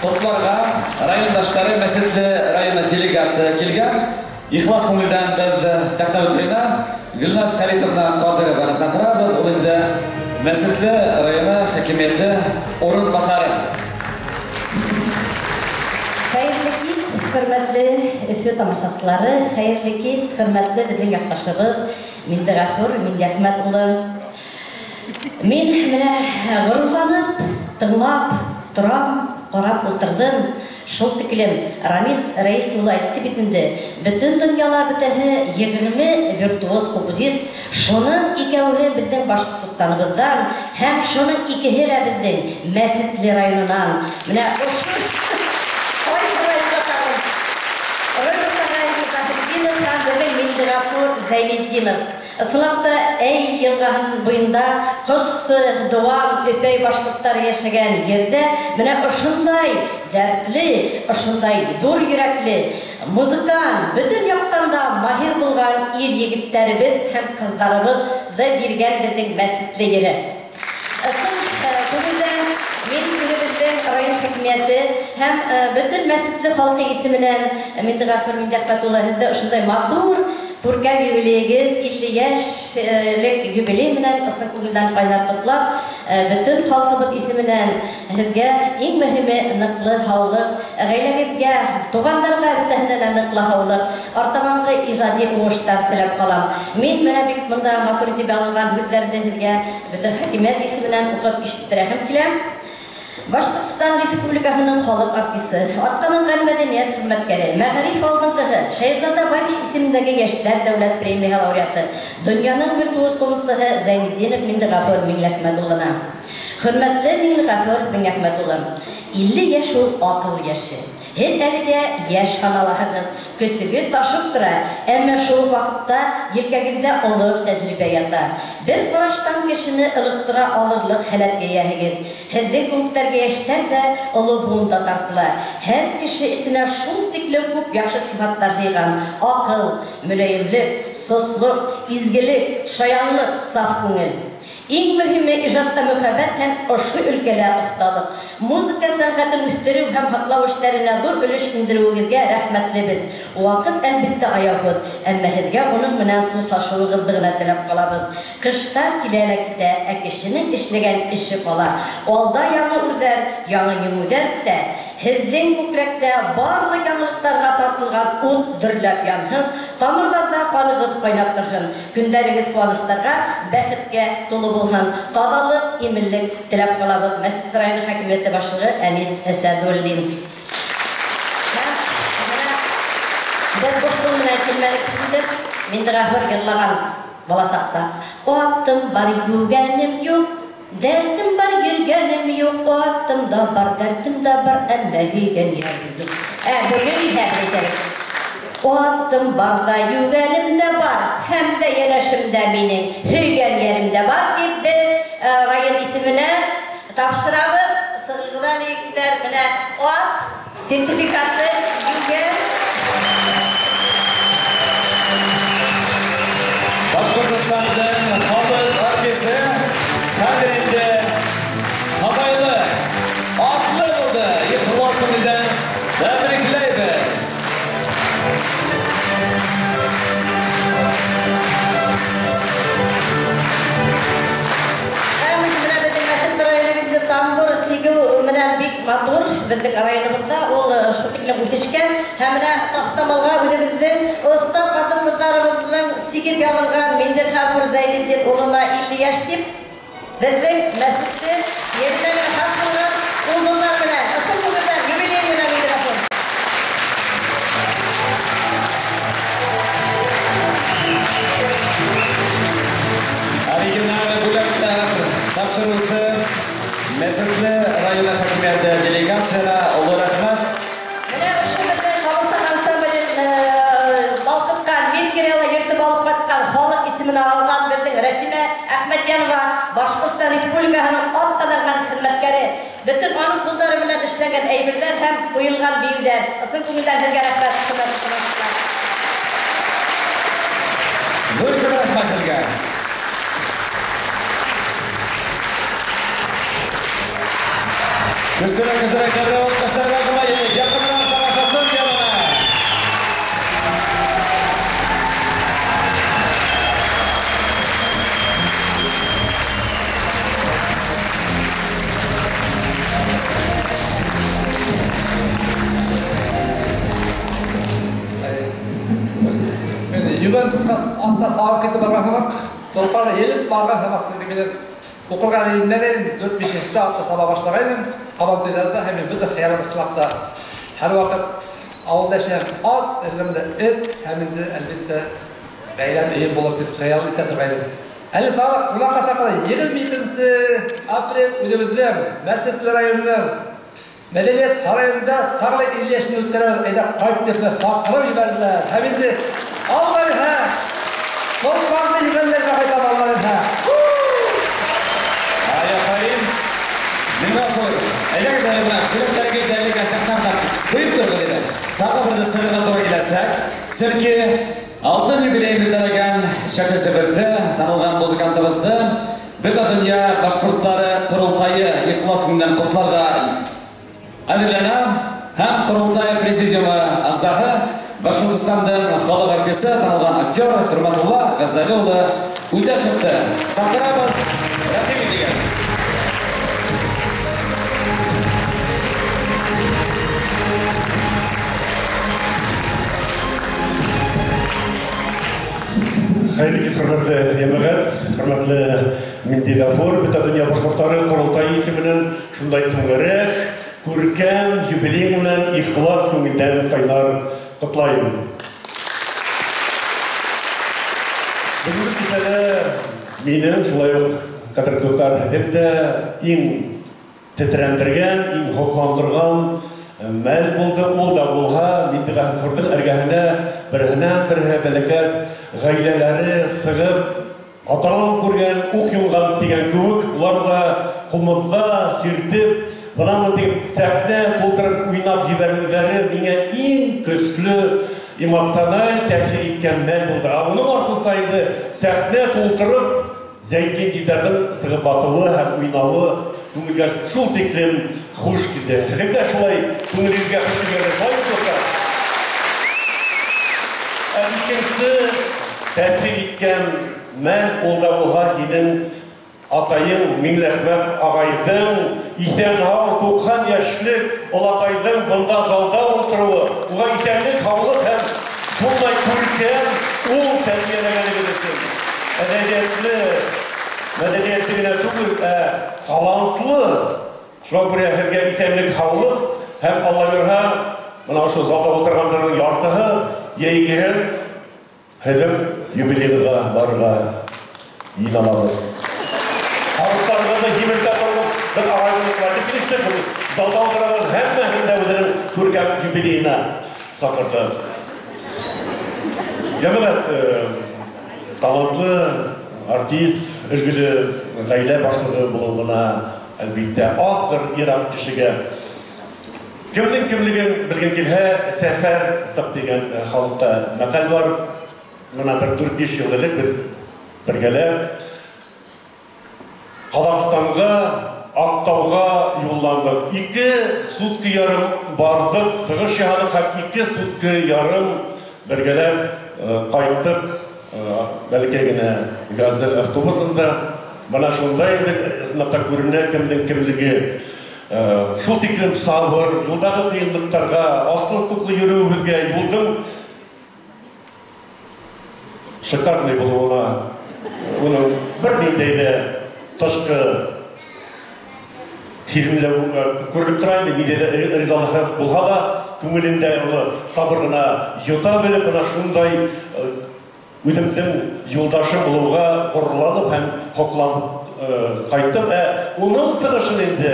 to'plarga rayondoshlari Mesutli rayoni delegatsiya kelgan. Ixlos ko'ngildan biz sahna o'tirina Gulnaz Xalitovna Qodirovani chaqiramiz. Unda Mesutli rayoni hokimiyati o'rinbosari. Hayırlı kez, hürmetli öfü tamaşasıları, hayırlı kez, hürmetli bizim yaklaşımız, Minglag'afur Mindiahmeduli. Men mine gururlanıp, tınlap, turam, qarab o'tirdim. Şol tiklem Ramiz Reisuli aytdi bitindi. Bütün dünyala biteni 20 virtuoz kompozist. Şunun ikəuhi bizden Bashqurtostanımızdan, hem şunun ikihi de bizden Mesutli rayonundan. Mine Minglag'afur Zayniddinov Islamda ey yılgahın boyunda Kossı, Doğan, Öpey başkurtları yaşayan yerde mine ışınday dertli, ışınday dur yürekli, muzikan, bütün yaptan da mahir bulgan ir yigitlerimiz hem kızlarımız ve birgen bizim mescitli yeri. Мен күніміздің район хакимияты һәм бүтін мәсітлі халқы исеменен Миндигафур Миндиахметуллы һеҙҙе ошондай матур күркәм юбилейгеҙ 50 йәшлек юбилей менән ысын күңелдән ҡайнар ҡотлап, бүтән халҡыбыҙ исеменән һеҙгә иң мөһиме ныҡлы һаулыҡ, ғаиләгеҙгә, туғандарға бөтәһенә лә ныҡлы һаулыҡ, артабанғы ижади уңыштар теләп ҡалам. Мин менә бик бында матур итеп алынған һүҙҙәрҙе һеҙгә бүтән хакимиәт исеменән уҡып ишеттерәһем килә. Башҡортостан Республикаһының халыҡ артисы, атҡаның мәҙәниәт хеҙмәткәре, мәғариф алдынғыһы, Шәйхзада Бабич исемендәге йәштәр дәүләт премияһы лауреаты, донъяның виртуоз ҡумысыһы Зәйнетдинов Миндиғәфүр Миңләхмәтуллына. Хөрмәтле Миңләхмәтуллы Миңләхмәтуллы, 50 йәш ул аҡыл йәше. Һеҙ әлегә йәш һаналаһығыҙ, көсөгөҙ ташып тора, әммә шул ваҡытта елкәгеҙҙә олоғ тәжрибә ята. Бер ҡараштан кешене ылыҡтыра алырлыҡ һәләткә эйәһегеҙ. Һеҙҙең кеүектәргә йәштәр ҙә оло буында тартыла. Һәр кеше эсенә шул тиклем күп яҡшы сифаттар һыйған: аҡыл, мөләйемлек, сослоҡ, изгелек, шаянлыҡ, саф күңел. Иң мөһиме ижадта мөхәббәт һәм ошо өлкәлә оҫталыҡ. Музыка сәнғәтен үҫтереү һәм һаҡлау эштәренә ҙур өлөш индереүегеҙгә рәхмәтлебеҙ. Ваҡыт әлбиттә аяуһыҙ, әммә һеҙгә уның менән дуҫлашыуығыҙҙы ғына теләп ҡалабыҙ. Ҡыштар килә лә китә, ә кешенең эшләгән эше ҡала. Алда яңы үрҙәр, яңы еңеүҙәр көтә. Һеҙҙең күкрәктә барлыҡ яңылыҡтарға тартылған ут дөрләп янһын, тамырҙарҙа ҡанығыҙ ҡайнап торһон, көндәрегеҙ ҡыуаныстарға, бәхеткә тулы булһын, таҙалыҡ, именлек теләп ҡалабыҙ. Мәсет районы хакимиәте башлығы Әнис Әсәҙуллин. Бер боштың менән килмәлек килдек, Миндиғәфүр йырлаған баласаҡта. Атым бар, йүгәнем юҡ, дәртем бар, йөргәнем юҡ, атым да бар, дәртем дә бар, әммә һөйгән ярым юҡ. Бөгөн иһә әйтәбеҙ. Атым бар да, йүгәнем дә бар, һәм дә йәнәшем дә минең, һөйгән йәрем дә бар, тип бер район исеменән тапшырабыҙ. Сығыҙға легендәр менән ат сертификаты йүгән. Башҡортостандың халыҡ артисы ҡәҙеренде һабайлы, атлы булды. Ихлас күңелдән тәбрикләйбеҙ. Тамбур сигеү менән бик матур беҙҙең районыбыҙҙа, ул шул тиклем үҫешкән һәм менә таҡтамалға үҙебеҙҙең оҫта ҡатын-ҡыҙҙарыбыҙҙың сигеп ябылған Миндиғәфүр Зәйнетдин улына 50 йәш тип, беҙҙең мәсетте еренә хас булған улдар менән, ысын күңелдән юбилей менән Миндиғәфүр. Оригинал бүләктәр тапшырыусы Мәсетле районы хакимияты делегацияна олы рәхмәт. Менә ошо беҙҙең халыҡ ансамблен балҡытҡан, Венгрияла йөртөп алып ҡайтҡан, халыҡ исеменә алған беҙҙең Рәсимә Әхмәтйәнова, Башҡортостан Республикаһының ат таҙарған хеҙмәткәре, бөтөн аның ҡулдары менән эшләгән әйберҙәр һәм ҡуйылған бейеүҙәр. Ысын күңелдән һеҙгә рәхмәт. Ҙур рәхмәт һеҙгә. Көсөрәк-көсөрәктәрҙе алҡыштарға ҡылайыҡ, яҡынынан тамашасын янына. Юган атта сауып кетіп барған хамақ, толпарда еліп барған хамақ сендекелер. Оқырған еліндерін 4-5 yaşta атта саба башлағайын, қабантайларда әмен бүді қиялым ысылақта. Әр уақыт ауылда шәм ат, әргімді өт, әменді әлбетті ғайлам үйін болыр деп қиялым етәді ғайлым. Әлі тағы құлаққа сақылы 22 апрель өдеміздің Мәсетлі районының мәдениет районында тағылы 50 yaşını өткәрі қайда қайт деп сақырып ебәрділер. Әменді Allah'a Tolpar bilgilerle hayda Allah'ına. Аяқайын, Дингафор, әйдәк дәрімі, күлімдерге дәлік әсіқтанған қойып тұрғылыды. Тағы бірді сырға тұры келесек, сірке алтын юбилей білдірген шәкісі бірді, танылған музыканты бірді, бүті дүния башқұрттары құрылтайы ихлас күннен құтларға әдірләна, һәм құрылтай президиумы ағзағы Башқұртстандың халық артисі, танылған актер Хурматулла Ғаззалиұлы Үйтәшевті сақтырабын, рәхим етеген. Хайры хөрмәтле Ямагат, хөрмәтле Миндигафор, бөтен дөнья башкортлары Корылтай исеменнән шундай түңгәрәк, күркәм юбилей белән ихлас күңелдән кайнар котлайм. Бүгенге кичәдә минем шулай ук кадерле дуслар, хәтта иң тетрәндергән, иң хокландырган мәл булды, ул да булга Миндигафорның әргәһендә берһенә-берһе бәләкәс гаиләләре сыгып, аталан күргән, ук юнган дигән кебек, улар да кумызда сиртеп, бынамы дип сәхнә тултырып уйнап җибәрүләре миңа иң көчле эмоциональ тәэсир иткән мәл булды. Аның артынса инде сәхнә тултырып, Зәйтин Дидәрнең сыгып батуы һәм уйнавы күңелгә шул тиклем хуш килде. Хәтта шулай күңелгә хуш килгән Икенчесе тәэсир иткән мәл ул да булга һинең атайың Миңләхмәт агайдың исән һау 90 яшьлек олатайдың бында залда утыруы, уга исәнлек, һаулык һәм шундай күркәм ул тәрбияләгәнлеген өчен. Мәдәниятле генә түгел, талантлы. Шуңа күрә һәргә исәнлек, һаулык һәм Алла бирһә, менә ошо залда утырганнарның яртыһы яйгән һәм юбилейга барырга иналабыз. Халыкларга да җимердә торып, бер агайлыкларны килештерде. Залда утырган һәммәһен дә үзенең күркәм юбилейына сакырды. Ямагат талантлы артист, өлгілі ғаилә башлығы болуына әлбәттә азыр ирак кешегә кемнең кемлеген белгән килһә, сәфәр сап дигән халыкта мәкаль бар. Менә бер 4-5 ел элек бергәләп Қазақстанга, Ақтауга юлландык. 2 сутка ярым бардык, сыгыш яһадык һәм 2 сутка ярым бергәләп кайттык. Бәлкәй генә газель автобусында. Менә шундай сынапта күренә кемнең кемлеге. Шул тиклем сабыр, юлдагы кыенлыктарга, аслык-туклы йөрүебезгә, юлдың шикарный булуына, уның бер ниндәй дә тышкы фильмләр күренеп тора иде, ниндәй дә ризалыгы булһа да, күңелендә уны сабыр гына йота белеп, менә шундай үземнең юлдашы булуга горурланып һәм хокланып кайттым. Уның сыгышын инде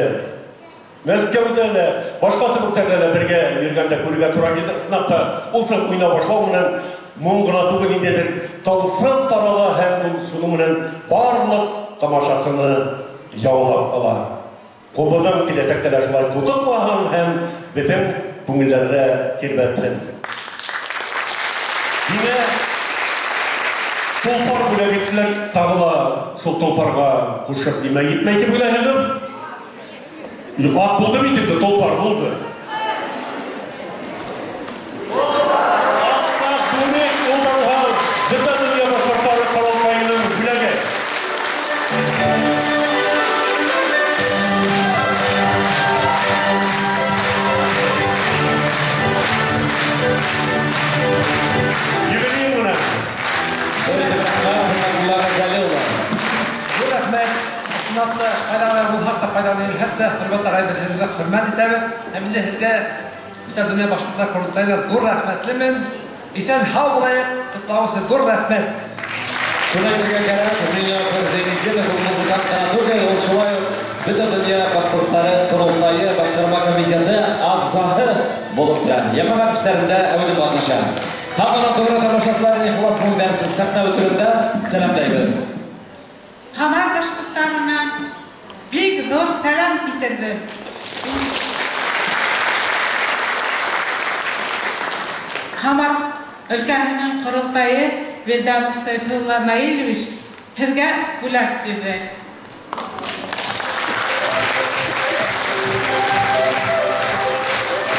Мәскәүдә лә, башка төбәктәрдә лә бергә йөргәндә күрергә туры килде. Сынапта ул сын уйна башлау менән моң гына түгел ниндәйдер тылсым тарала һәм ул шуның менән барлык тамашасыны яулап ала. Кулыдан киләсәктә дә шулай тутыкмаган һәм бөтен күңелләрдә кирбәтле. Димә Толпар бүләк иттеләр, тагыла шул толпарга кушып нимә итмәй дип уйлайһығым? Ат булды бит инде, толпар булды. Атта бүләк ул да булган, бөтен дөнья башкортлары Корылтайның бүләге. Юбилей менән. Bu rəhmət, sınaqda qaydalar bu haqda qaydalayın, hətta hürmətlə qaybətlərinizə hürmət edəmir. Əminlə həddə bütün dünya başqırtlar Korultayla dur rəhmətli min. İsən havlayıq, qıtlavısı dur rəhmət. Şuna birgə gələk, Dünya Zeyniddinov muzikantlarına түгел, ол шулай bütün dünya başqırtları Korultayı Başqarma Komiteti ағзағы болып тұра. Ямағат іштерінде әуді бағныша. Hamına to'g'ri tomoshalarning ixlos ko'ngildan siz sahna o'tirida salomlayman. Hamar boshliqlaridan big nur salom getirdi. Hamar өлкәнең qurultayı Vildanov Sayfullah Nailович sizga bulat berdi.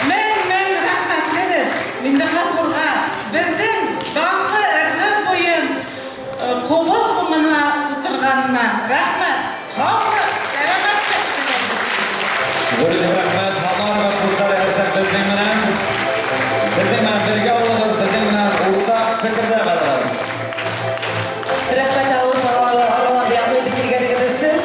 Men rahmatlidir. Mindaxatga bizning dağlı ergin boyun qo'g'il qumini tutirganına rahmat. Xalqqa salomat bo'lsin. Bo'ldi rahmat. Hamar boshliqlari esa bizning bilan birga olib, bizning bilan o'rtaq fikrda qoladi. Rahmat Allah yardım edip kirgenliğindesin.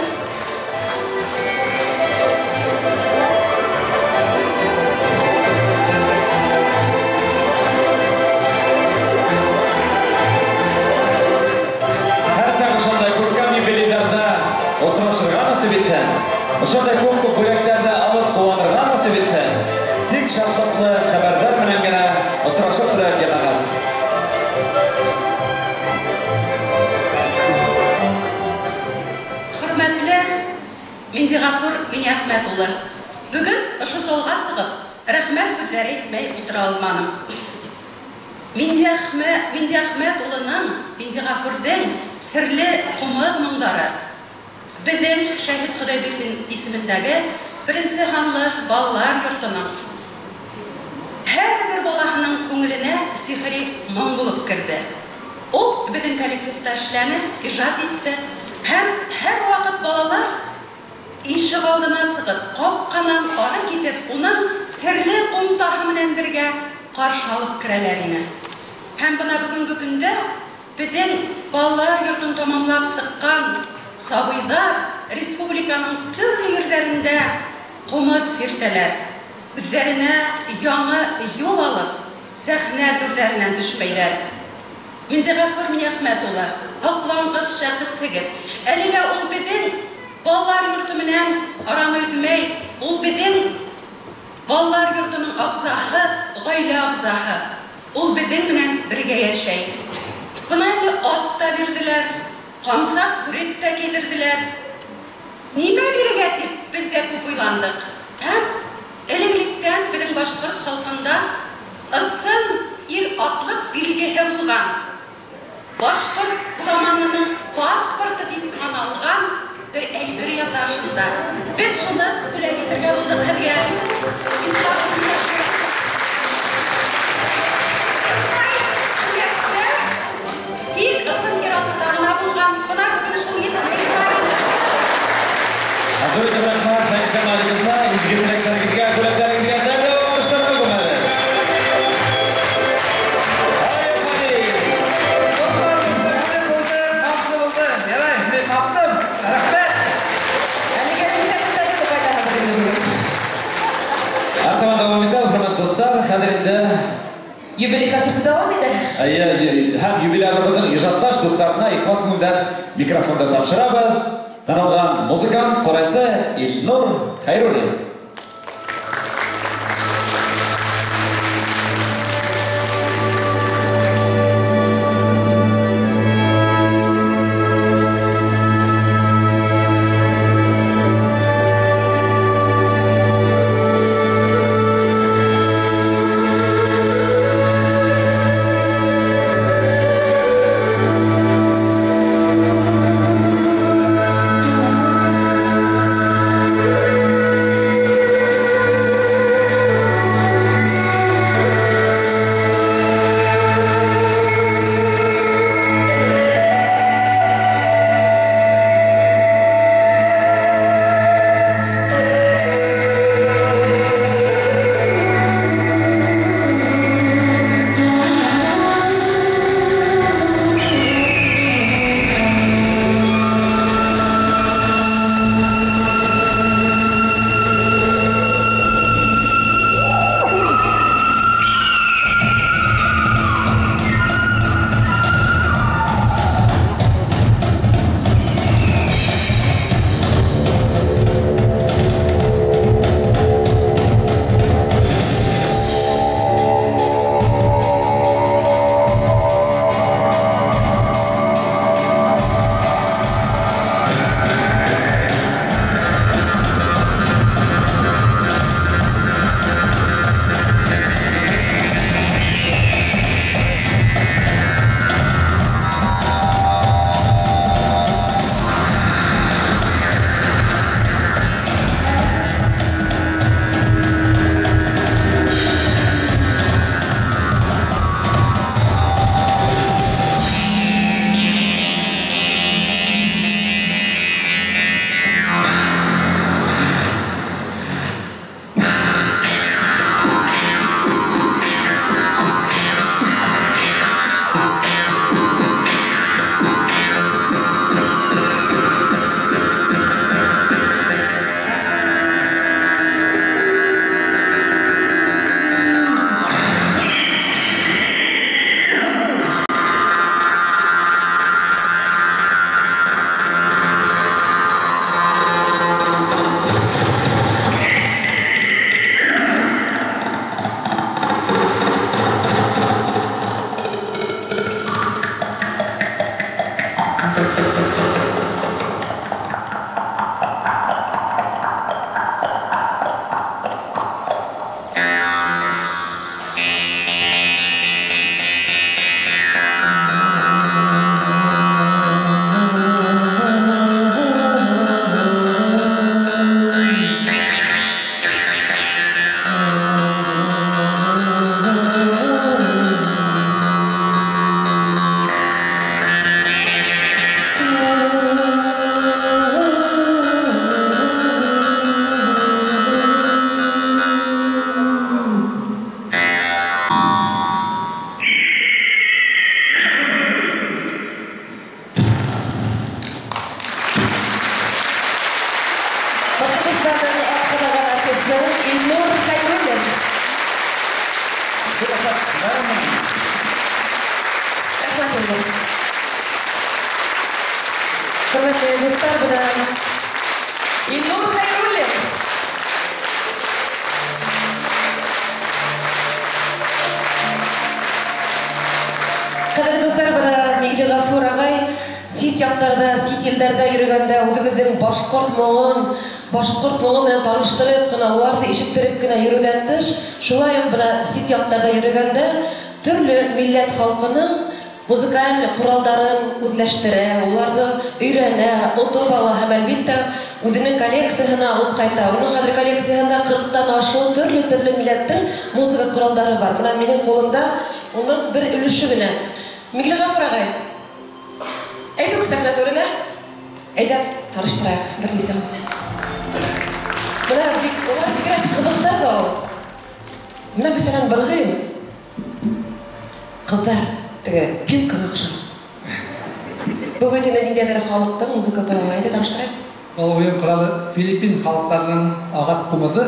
Her sene ошондой көркөм юбилейлерде очрашырга насип эткен. Ошондой көп проектлерде алып кубанырга насип эткен. Тик шаттыклы хабардар менен гана очрашып тура келген. Миндигафур Миняхмет улы. Бүгін ұшы солға сығып, рахмет бүддері етмей ұтыра алманым. Миндиахмет улының Миндигафурдың сірлі құмық мұңдары. Біздің Шәһид Құдайбектің исіміндегі бірінші ханлы балалар йұртының. Әр бір балағының көңіліне сихри мұң болып кірді. Ол біздің коллективті эшләніп, ижад етті. Һәм әр вақыт балалар ишек алдына сығып, қапқанан ары кетіп, оның сірлі құмтағы менен бірге қаршы алып кірәләр ине. Һәм бұна бүгінгі күнде біздің балалар йортын тамамлап сыққан сабыйлар республиканың түрлі ерлерінде құмыт сертелер. Үздеріне яңы yol алып, сәхнә дүрдәрінен düşмейлер. Миндигафур Миняхмет улы, һаклангыс шәхес егет. Әлегә ул біздің балалар йорты менән араны үтмәй, ул біздің балалар йортының ағзаһы, гаилә ағзаһы. Ул біздің менән бергә яшәй. Бына ат та бирделәр, камсак күрек тә кидерделәр. Нимә бирергә дип без дә күп уйландык. Һәм элек-электән безнең башкорт халкында ысын ир-атлык билгеһе булган. Башкорт заманының паспорты дип аналган bir әйбер яташында. Biz шуны бүләк итәргә булдык хәзергә. Тик ысын ир-атлыкта гына булган. Бына бүген шул итмәй. Hazır bırakmak, sayısal ayrılıklar, izgi dileklerine göletlerin diyenlerle olmuşlar mı bunları? Arkadan devam edelim, hürmetli dostlar. Kaderinde Юбилей концерты devam eder. Hem юбилярыбыздың ижатташ достарына ихлас көңілден микрофонды тапшырабыз. Танылған музыкант Қорайсы Илнур Хайруллин. Hürmetli dostlar, bilan İlnur Hayrulli. Qadrli dostlar, bilan Migli G'afur ag'ay sit yoqlarda, sit yillarda yurganda o'zimizning boshqurt mo'g'in bilan tanishtirib, qana ularni eshittirib qana yurgan tish, shulay bilan sit yoqlarda yurganda turli millat xalqining muzikal quroldarin o'zlashtira, ularni o'yrana, o'tib ala ham albatta o'zining kolleksiyasini olib qayta. Uning hozir kolleksiyasida 40 dan oshiq turli millatning muzika qurollari bor. Mana mening qo'limda uning bir ulushigina. Migli G'afur ag'ay. Aytib sahna to'rina. Aydab tanishtiraylik bir nizam. Mana ular fikrat qiziqtirdi u. Mana masalan bilg'im. Qizlar pilkaga o'xshab. Bu o'yinda ninggadir xalqning muzika qurolini tanishtiraylik. Ол ойын құралы Филиппин халықтарының ағас құмыды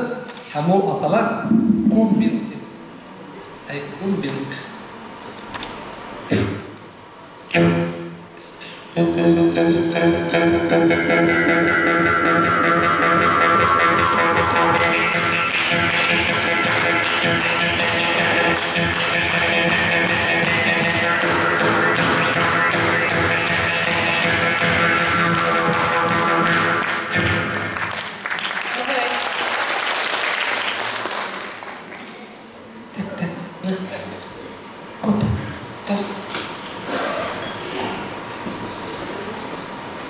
һәм ол атала кумбинг. Кумбинг.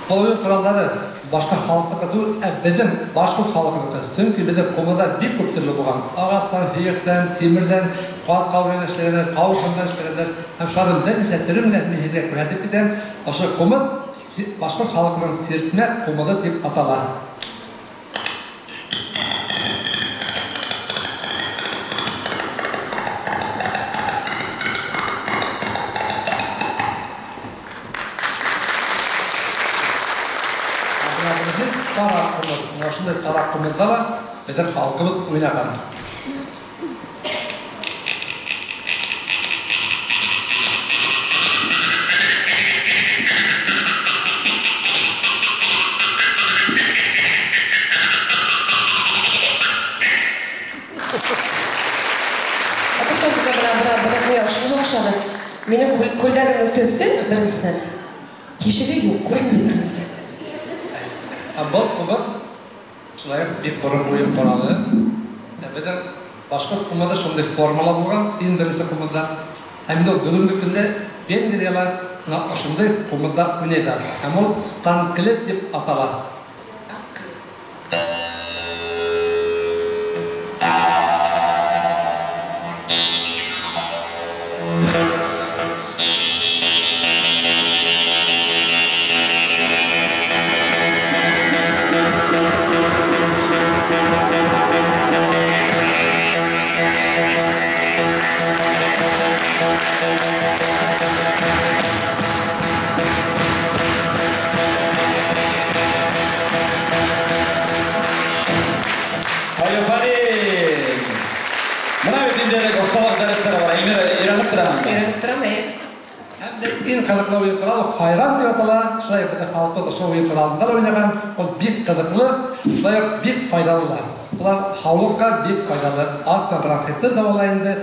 Бұл ойын құралдары башқа халықтық әду әбден башқұрт халқының сөңкі бедіп қомадар бек көп түрлі болған. Ағастан, фейектен, темірден, қауырен әшілерден, қауыршандан әшілерден, әм шадым дән есәттері мінен мехеде көрәтіп кетен, ашы қомат башқұрт халқының сертіне қомады деп атала. Шундай тарап қымызда ба, бедір халқымыз ойнаған. Менің көлдәгімнің төсі бірінсінен кешіде yok, көрмеймін. Бұл құмыр шылай бек бұрын ойын құралы. Бәдір башқа құмырда шындай формала болған, ең бірісі құмырда. Әмді ол бүгінгі күнде Бенгерияла шындай құмырда өнеді. Әм ол танкілет деп аталады. Ең қызықлы ойын құралы Хайран деп атала, шылай бізді халқы ұшы ойын құралындар ойнаған, ол бек қызықлы, шылай бек файдалылар. Бұлар халыққа бек файдалы, астма бронхитті давалайынды,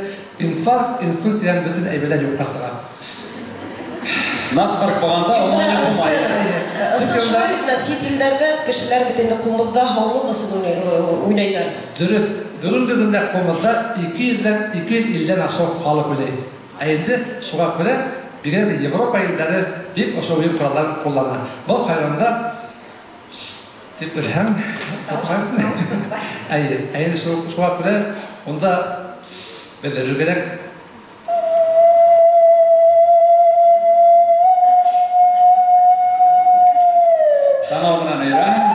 инфаркт, инсульт деген бүтін әйбелер yok қасыға. Насқарық болғанда, оңай болмайды. Ысық шылай, сет елдерді кішілер бітенді құмызда хаулық ұсын ойнайдар. Дүрік, бүгінгі күнде құмызда 2 елден ашық халық ойлайды. Әйінді шуға көре Бігерді Европа елдері бек ошы ойын құраларын қолланы. Бұл қайранда деп үрхәм сапқан. Әйінді шуға көре онда бәді үрі керек. Тамағынан үйрі.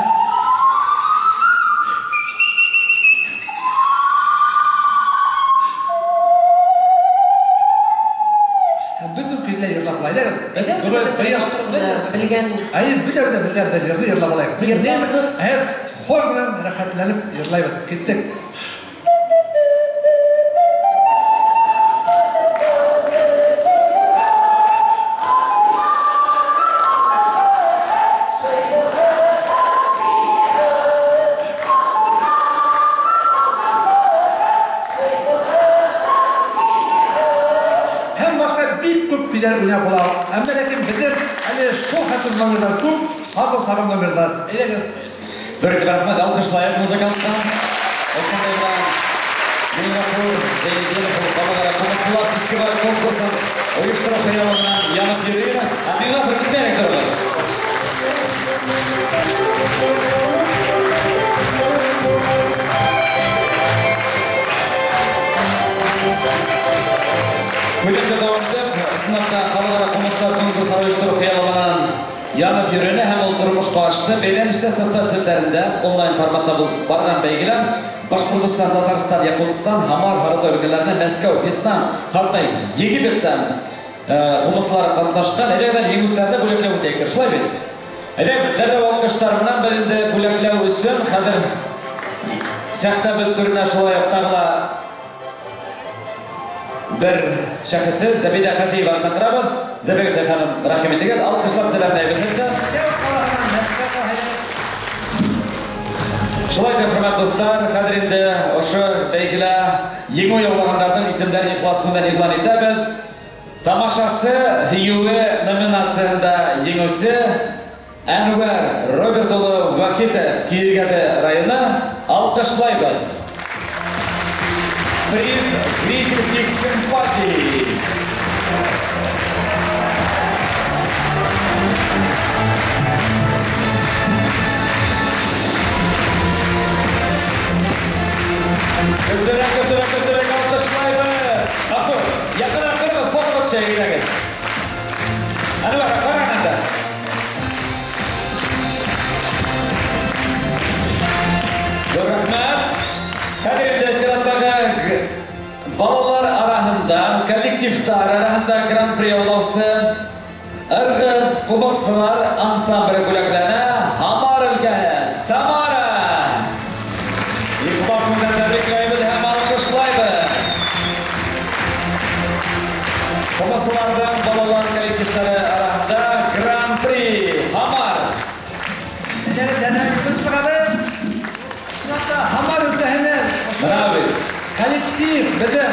Ayı bir yerleri yırlamalıyız. Eğer hor bilen rahatlanıp yırlayıp gittik. көп билер уйнап була. Әмма ләкин бездер әле шул хәтле номерлар күп, сабыр номерлар. Дөрт рәхмәт, алкышлайык музыканттан. Әйткәндәй булган Миңгафур Зәйнетдинов Павлодар Коммерциаль фестиваль конкурсын оештыру хыялы менән янып йөрөйме? Миңгафур китмәйек торыгыз. Көйдәктә дәвам итеп, сынапта халыкара коммерциаль конкурс оештыру хыялы менән янып йөрүне һәм ул тормышка ашты. Бәйләнештә социаль сәтләрендә онлайн форматта барган бәйгеләр Башкортстан, Татарстан, Якутстан, Хамар, Харатай өлкәләренә Мәскәү, Вьетнам, Хартай, Египеттан коммерциаллар катнашкан. Әйдәгез еңүчеләрне бүләкләп үтәйек. Шулай бит? Әйдәгез дәррәү алкышлар белән беренде бүләкләү өчен хәзер сәхнә бөтөренә шулай ук тагыла bir şəxsiz Zəbidə Xəziyevəni çağırırıq. Zəbidə xanım rəhmət edin. Alqışlab sələmləyə bildirin. Şulay da hörmətli dostlar, xəzər indi oşu bəygilə yeni yollağanlardan isimlərini ixlas gündən elan etəbіз. Tamaşası Hiyuvi nominasiyasında yengisi Ənvər Robertoğlu Vakitov Kiyirgədi rayonu alqışlayız. Приз зрительских симпатий. Көздерек алқышлайды. Ғафур, яқынап тұрғы фото чайырағы. Әнуар, қарағанда. Рахмет. Қадірімді сыйлаттағы балалар арасында, коллективтар арасында гран-при алаусы ырғыз құмырсылар ансамблі бүләкләне Хамар өлкәһе Самара. Икбас менән тәбрикләйбез һәм алкышлайбыз. Құмырсылардан балалар коллективтары арасында гран-при Хамар. Hamar ülkehinin kolektif bizim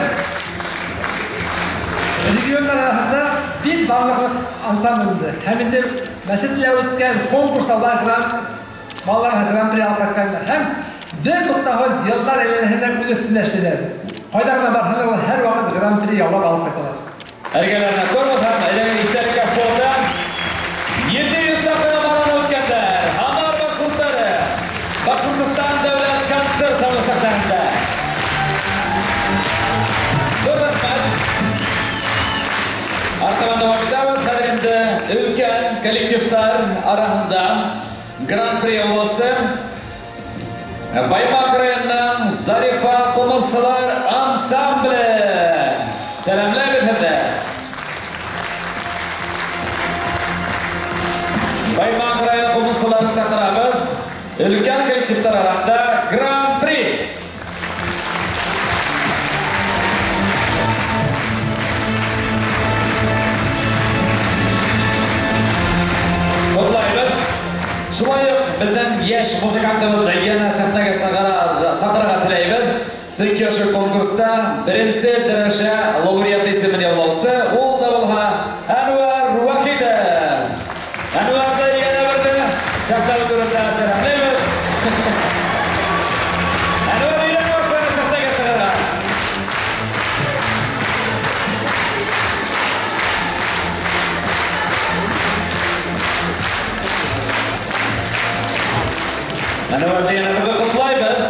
regionlar arasında bir bağlılık ansamblıydı. Hem de meseleyle ötken konkurslar Grand Prix almaktalar. Hem bir mutlaka yıllar eğlenceler üstünleştiler. Koydakla barhalar her vakit Grand Prix yavrular almaktalar. Ergelerine korkut hem eğlenceli iftarika fotoğraf 7 yıl sakına baran ülkeler. Hamar Başkurtları. Başkurtistan Devlet Kanser Savunması'nda. Durmaklar. Arkadan devam ediyoruz. Kaderinde ülken kolektifler arasında Grand Prix olası Baymak rayonundan Zarifa Kumulsular Ansambli. Selamlar bitirdi. Baymak rayon Kumulsuların sakrabı ülken kolektifler arasında Grand Prix. Kutlayız. Şulayıp bizden yaş muzikantımızda yana sahnaga saqıraga tilaybiz. Sizki şu konkursta birinci derece laureat ismini yollavsi, ol da bulha Ənvər Vakitov. Ənvər da yana birdi sahna o'tiribda selamlaymiz. Ənvər ila boshlarni sahnaga saqıraga. Ənvər da yana birdi qutlaymiz.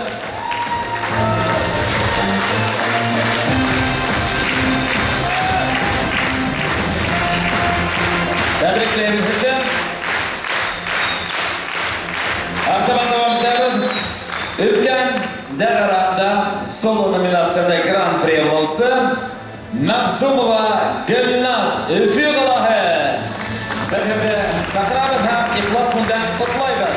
Tebriklerimiz için. Arkadan devam edelim. Ülken der arasında solo nominasyonda Grand Prix olası Mahsumova Gülnaz Üfüğulahı. Birlikte sakrabız hem ihlas bundan kutlayız.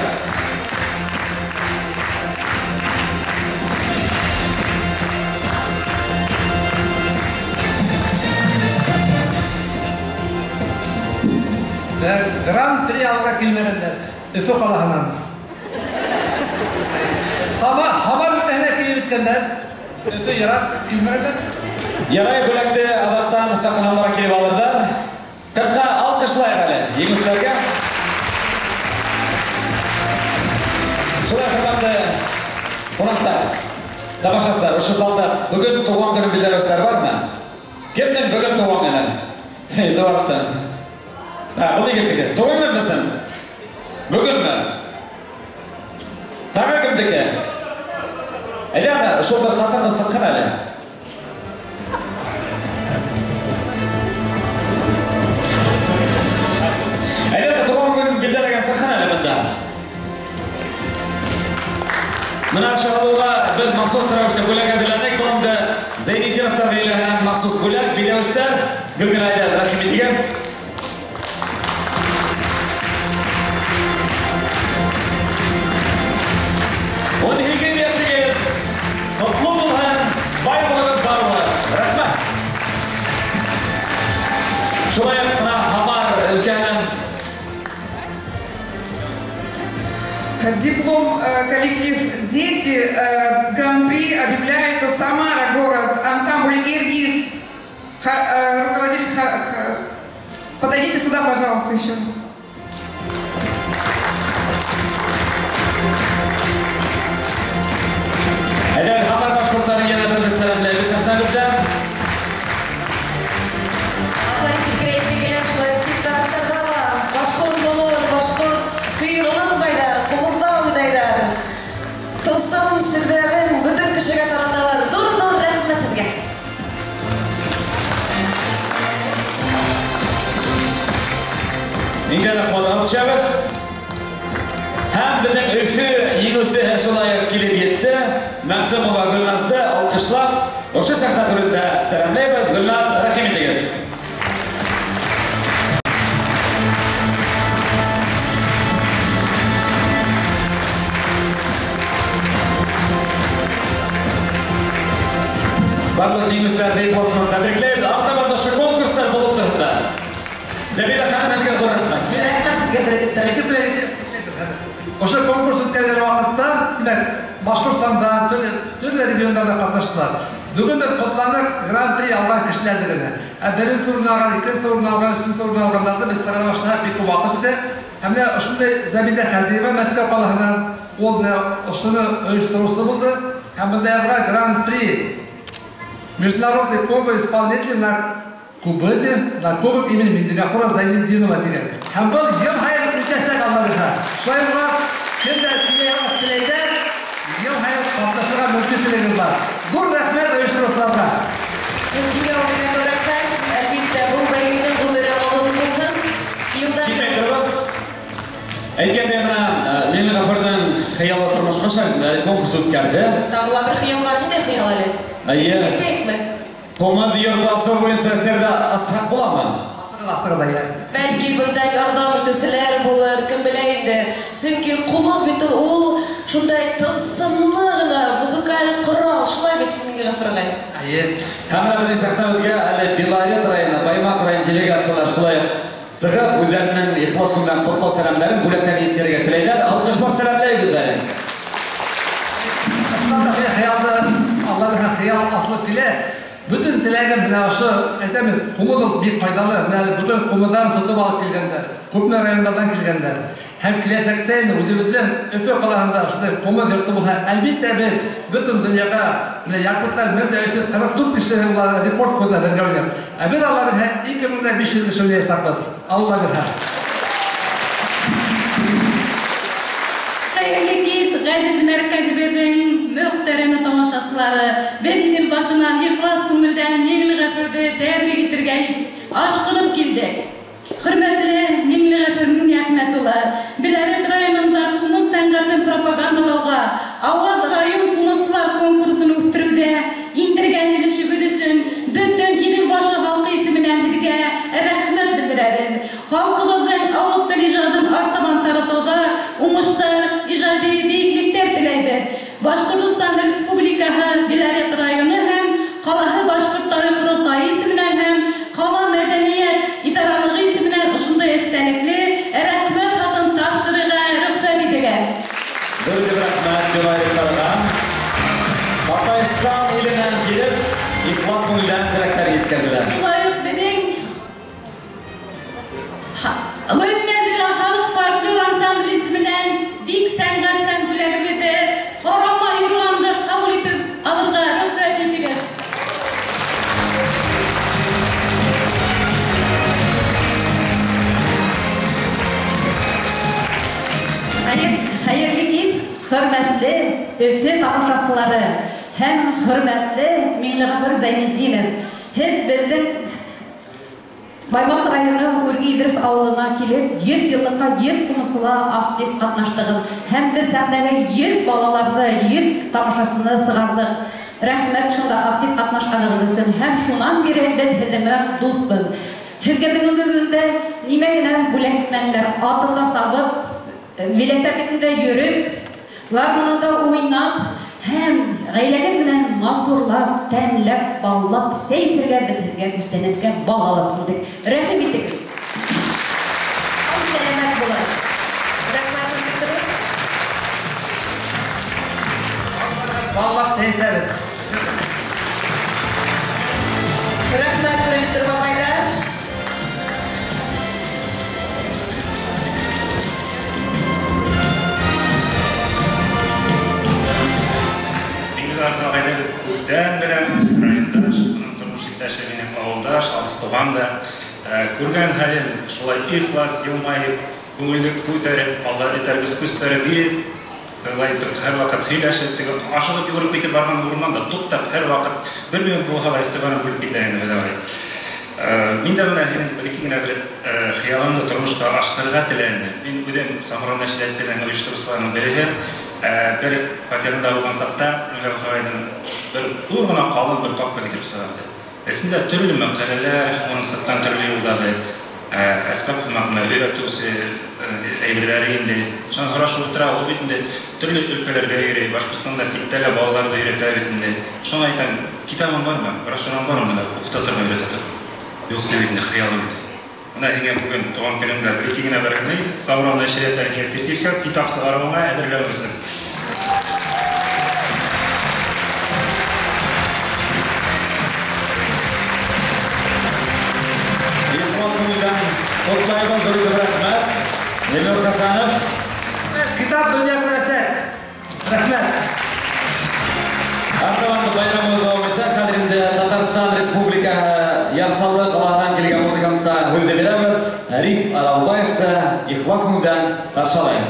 Grand Prix alga kilmegenler. Üfü kalahından. Hamar ülkehine kilmetkenler. Üfü yarak kilmegenler. Yaray bölekte adattan sakınanlara kelip alırlar. Alkışlayıq әлі, еңіздерге. Шылай қырғанды қонақтар, тамашасыздар, ұшы залда бүгін туған күні білдірістер бар ма? Кемнен бүгін туған күні? Дуаттан. Бұл егеттігі, туған күн мүсін? Бүгін мі? Таңа кімдікі? Әлі шолды қатырды сыққын әлі? Әлі туған күн білдірген сыққын әлі мұнда? Мына шағылуға біз мақсус сұрауышты бөлек әділәнек болымды Зайнидиновтар рейлігінен мақсус бөлек бейдеуістер Гүлгін айды рахим етіген. Он хеген яшыген, құтлы болған, бай болған баруы. Рахмат. Шулай мына хабар үлкенін. Диплом коллектив «Дети». Гран-при объявляется Самара, город, ансамбль «Иргиз». Руководитель, подойдите сюда, пожалуйста, еще. Әдәл хабар башқұрттары ені бірді сәлемләбі сәмтәбілден. Атлантик рейтигелер шылай сектараттардағы башқұрт болыр, башқұрт күйін ұнатмайдар, құмылда ойнайдар. Тылсым сіздерін бүтін кішіге тараталар. Дұр-дұр рәхметімге. Ингені қонағып шабы. Hem bizim öfü yigüsü şolaya kilip yetti. Məqsımova Gülnaz'ı alkışlap, oşu sakta türünde selamlayıp, Gülnaz rahim edelim. Barlık yigüsler deyip olsun tebrikleyip, artabanda şu konkurslar bulup durdu. Zebide Hanım elge zor etmek. Oşu konkurs ötkənləri vaxtda, demək, Başqұрtстанdan, türlü regionlardan qatnaşdılar. Bugün bir qutlanıq Grand-pri alған kişilərdir. Birinci sorunu alған, ikinci sorunu alған, üçüncü sorunu alğanlarda biz sıralamışlar bir vaxtı bize. Hem de şunday Zəbidə Xəziyevə Məskə qalağından oşunu uyuşturusu buldu. Hem de yazған Grand-pri Международный конкурс исполнителей на Кубызе, на Кубок имени Мендигафора Зайниддинова деген. Hem бұл ел хайыр үтесек Аллах'a. Şolay Murat, şimdi tileyde yıl hayat patlaşığa mümkünsülüğün var. Bu rəhmət uyuşturuslarına. Ендіге олеген рәхмәт, әлбетте бұл бәйгенің ғұмыры олын болсын. Әйткенде мына Мендигафордан хыялы тұрмыш қашан конкурс өткәрді. Тағыла бір хыял бар, не хыял әлі? Әйтейік ме? Қомады йортасы бойынша сәрді асық бола ма? Asırda ya. Belki bunda yardım etüsüler bulur, kim bileydi. Çünkü kumul bitti o şunday tılsımlığına, müzikal kural, şunay bitip Mendигafорға. Hamla bizim saqtavıdga әлі Белорет районы, Баймақ район делегациялар şulay сығып, өздерінің ихлас күндан құтлау сәлемдерін бөлектен еттерге тілейдер. Алқышлап сәлемлей өздері. Aslında bir hayalda Allah bir hayal asılıp bile bütün dileğim bile şu etemiz kumuduz bir faydalı. Bütün kumudan tutup alıp gelgenler, Kupne rayonlardan gelgenler. Hem kilesekten, ucubidden, öfü kalanında şurada kumud yurtu bulsa elbette bir bütün dünyada yakutlar mevde ösü 44 kişi rekord koydular vergevler. Bir Allah bir 2005 yıl dışarıya sakladı. Allah bir hayal. Ғазиз Мәркәзибедің мөхтәрәмі тамашасылары, бәйгенің başынан ихлас күңелдән Меңліғафырды тәбрик итәргә ашкынып килдек. Хөрмәтле Меңліғафыр Миңнәхмәтулла, Белорет районында кунак сәнгатен пропагандалауга, Аваз район кунакчылар конкурсын үткәрүдә иңдергән өлешегез өчен бөтен Идел башы халкы исеменнән сезгә рәхмәт белдерәбез. Халкыбызның авыл тел иҗатын артабан таратуда уңышлар, иҗади биеклектер теләйбез. Башкортстан Республикаһы Белорет районы һәм калаһы башкортлары Курултайы исеменнән һәм кала мәдәният идаралыгы исеменнән ошондай эстәлекле рәхмәт хатын тапшырырга рөхсәт итегез. Бөтен рәхмәт Белорет'тарға. Татарстан иленнән килеп, ихлас күңелдән теләкләр yetkәнделәр. Шулай ук безнең hürmetli Öfe tamamşasıları, hem hürmetli Minliğafır Zeyneddinov, hep bizden Baybaq rayonu Urgi İdris avluna kelip, 7 yıllıkta yer tumusula aktif katnaştığın, hem de sahnege yer balalarda yer tamaşasını sığardık. Rahmet şunda aktif katnaşkanığınız için, hem şundan beri ben hizimden dostuz. Sizge bugünkü günde nimegine bülekmenler altında salıp, velosipedinde yürüp, larmanında oynap, hem gayleger bilen maturlap, tämlep, ballap, seysirge bizge güstenizge bağalap bildik. Rahim ettik. Selamet bulun. Rahmet ettik. Ballap seysirge. Rahmet ettik babaylar. Дән белән райондаш, тормыш иптәше минем авылдаш, алыс туган да, күргән хәлен шулай ихлас, елмаеп, күңеллек күтәреп, Алла этәргез күстәреп биреп, һәр вакыт һөйләшеп, ашыгып йөгереп китеп барган урманда туктап, һәр вакыт белмим булһа игътибарын бүлеп китә инде бәләгә. Мин дә менә бәлки генә бер хыялымны тормышка ашкырырга теләдем. Мин үзем Самара нәшриятының оештыручыларының бериһе. Bir fatirinde olgan sakta, bir uğruna kalın bir kapka getirip sığardı. Esinde türlü makaleler, onun saktan türlü yoldağı esbab öğretisi eybirleri indi. Şu an haraş ultra o bitinde türlü ülkelerge yürü, Başkırstan'da siktele bağları da yürüte bitinde. Şu an aytan kitabın var mı? Raşonan var mı? Uftatır mı öğretetir? Yok da bitinde hıyalıydı. Buna hingen bugün doğan günümde bir iki güne bırakmayı, Savran'da şeriatlarına sertifikat, kitap sağlamaya edirlenmiştir. İlk To'xtayman bir rahmat. Elnur Hasanov. Kitap Dünya Kurası. Rahmat. Arkalandı bayramı davam etdi. Kadrinde Tatarstan Respublika Yarsallı qalağından kelgan musiqamda hülde beraman. Arif Aralbayev'da İhlas Mungdan qarşılayın.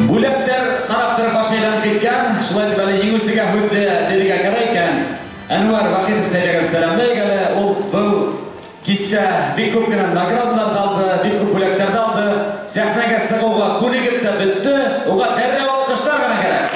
Bulatlar qarab turib başlaylanib ketgan, shulay deb yengisiga xuddi beriga qaraykan Anvar Vahidov tayyorlagan salamlaygali, u bu kista bir ko'pgina nagradalarni oldi, bir ko'p bulatlarni oldi, sahnaga sig'uvga ko'nikib bitdi, uga darrov olqishlar gana kerak.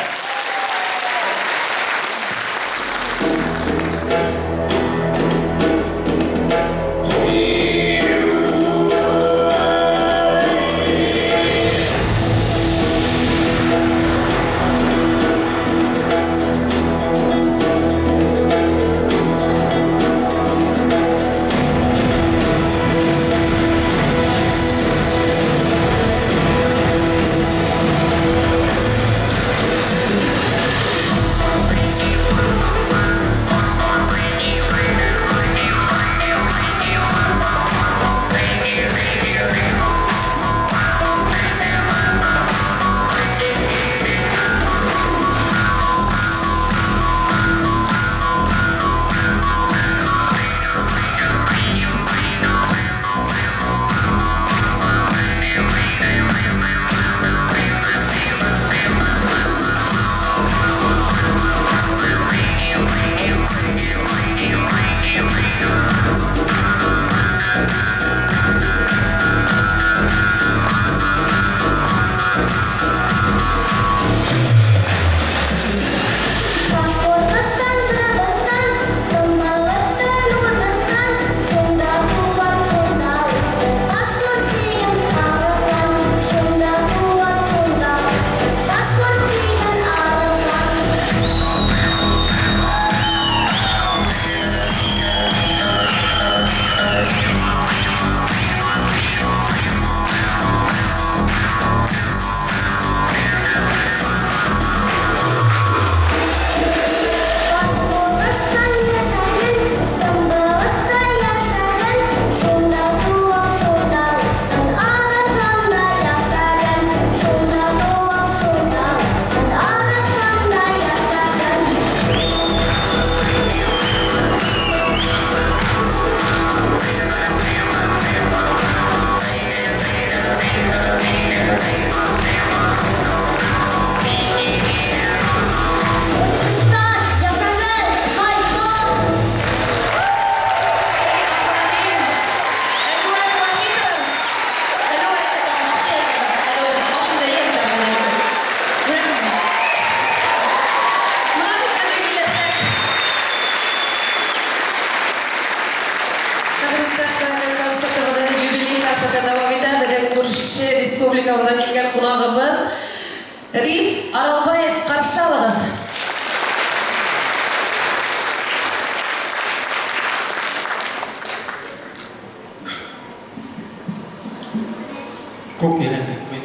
концертка давам итә. Безнең күрше республикабыздан килгән кунагыбыз Риф Аралбаев каршы алыгыз. Күк елендек мен.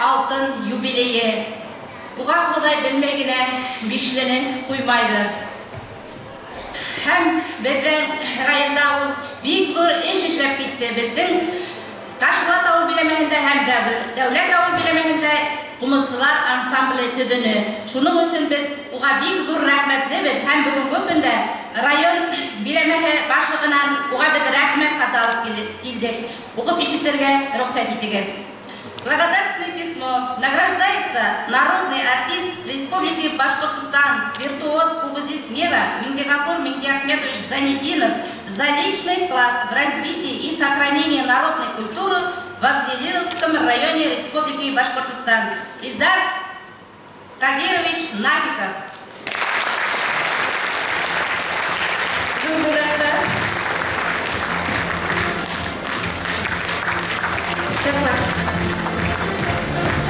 Алтын юбилейі. Уға Құдай білмегіне бишлене қоймайды. Һәм беҙҙең районда ул бик ҙур эш эшләп китте. Беҙҙең Ташбулат ауыл биләмәһендә һәм дәүләт ауыл биләмәһендә Кумылсылар ансамблі төдіні. Шуның өсөн бит уға бик зур рәхмәтле бит. Һәм бүгінгі күндә район биләмәһе башлыгынан уға бит рәхмәт хаты алып килдек. Укып ишетергә рөхсәт итегез. Благодарственное письмо награждается народный артист Республики Башкортостан, виртуоз публицист мира Миндигафур Миндиахметович Занидинов за личный вклад в развитие и сохранение народной культуры в Абзелиловском районе Республики Башкортостан. Ильдар Тагирович Нафиков.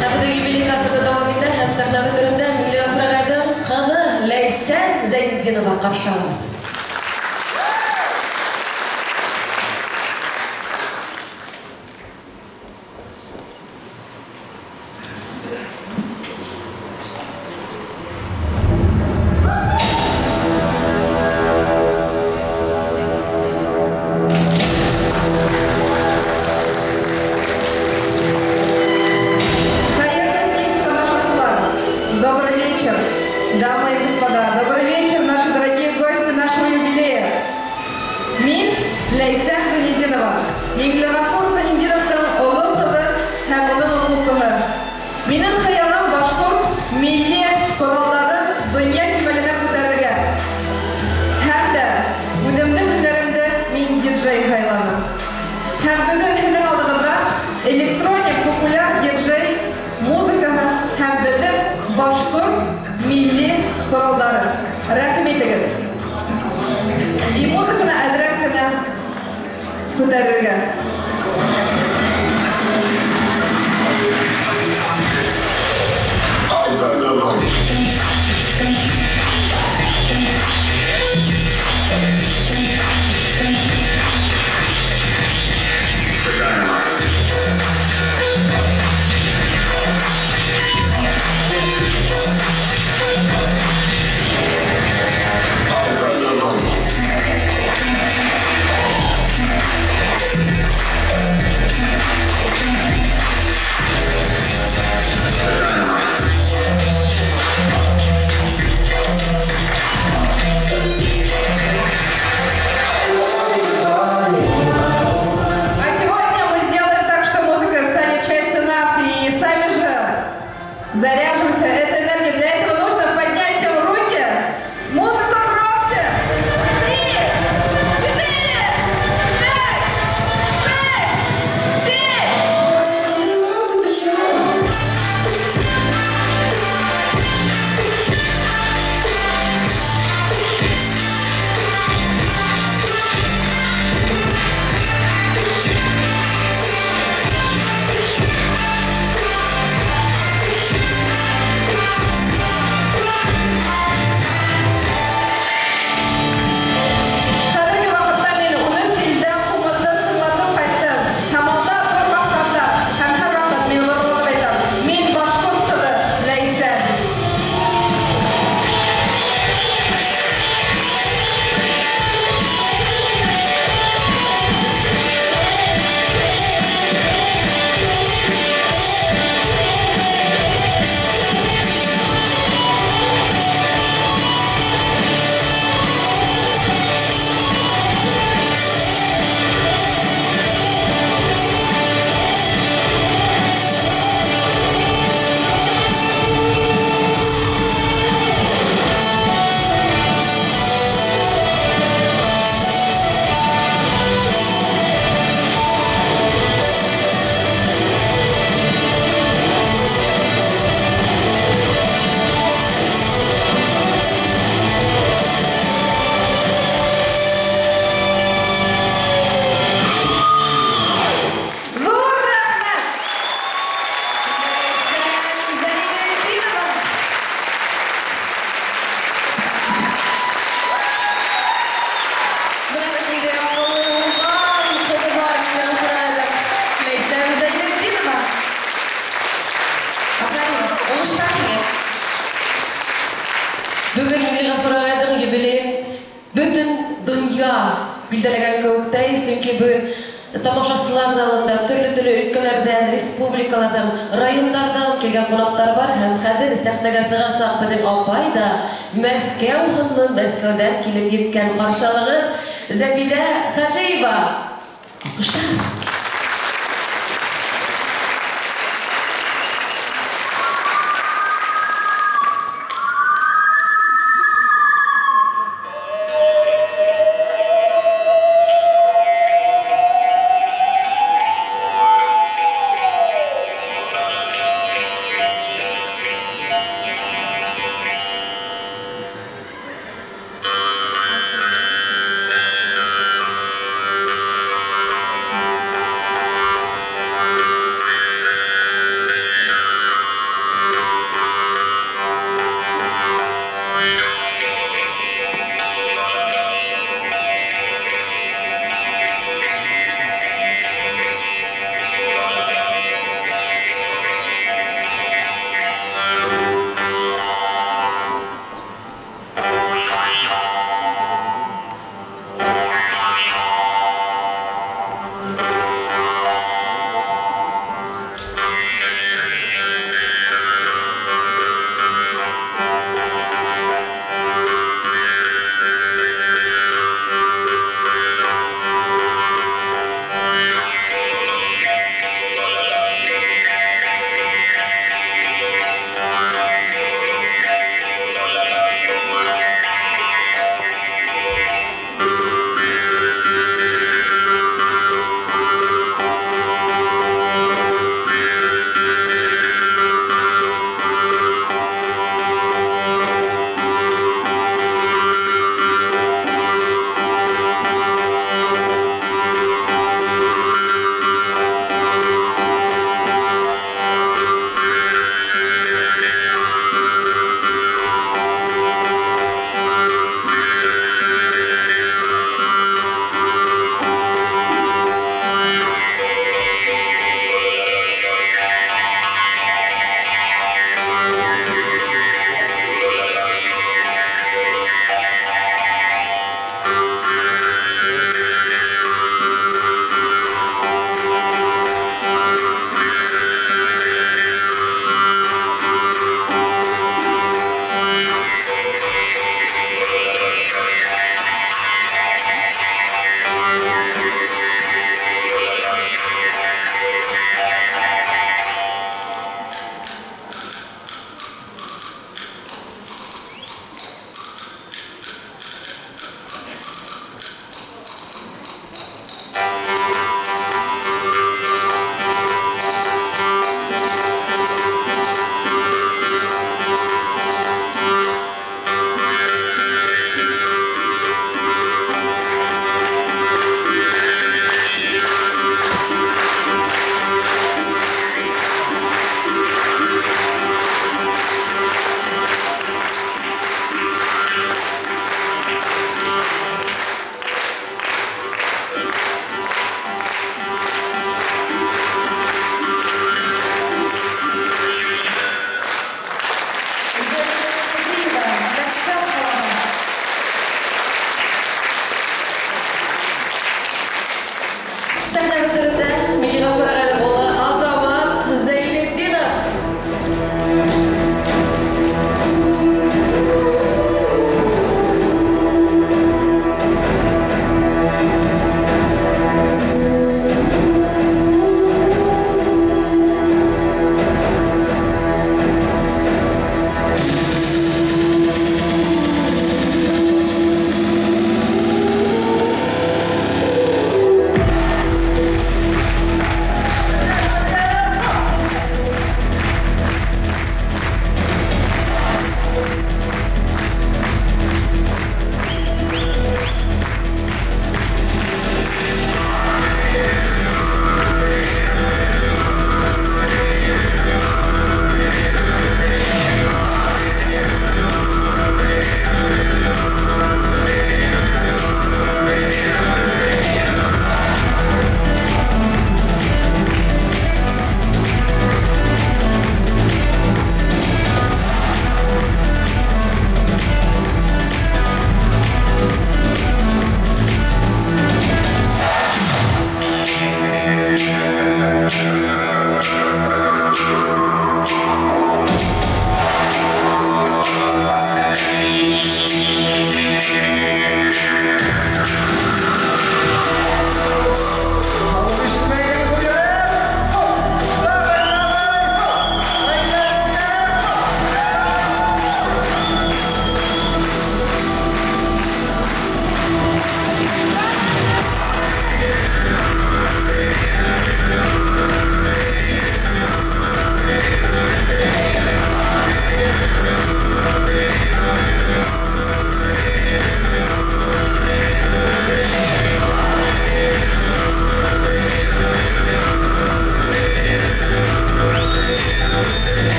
Бүгінгі юбилей концерті давам етті һәм сахнаны түрінде Миндигафур ағайдың қызы Ләйсән Зайнетдинова қаршы алды. Дамы и господа, добрый вечер, наши дорогие гости нашего юбилея. Мин Ләйсән Занидинова, Миндигафур Занидиновтың олы қызы һәм оның укусыны. Минем хыялым башкорт милли коралларын дөнья кимәленә күтәрергә. Һәм дә үземнең һөнәремдә мин диджей хыялланам. Һәм бүген һинең алдыгында электроник популяр диджей музыкаһы һәм безнең башкорт milli koralları rəhmət edin. Muzikаны әзрәк кенә күтәрергә. Заряжаемся этой энергией. Для этого нужно поднять всем руки. Музыку громче. 3, 4, 5, 6, 7. Бүгін Миндигафур ағайдың юбилейін бүтін дүния білдірген көктей, сөйке бүгін тамашасылар залында төрле өлкәләрдән, республикалардан, районнардан килгән кунаклар бар һәм хәзер сәхнәгә сыгасак безнең апай да Мәскәүдән килеп йеткән каршылыгы Зәбидә Хаҗиева. Алкышлар.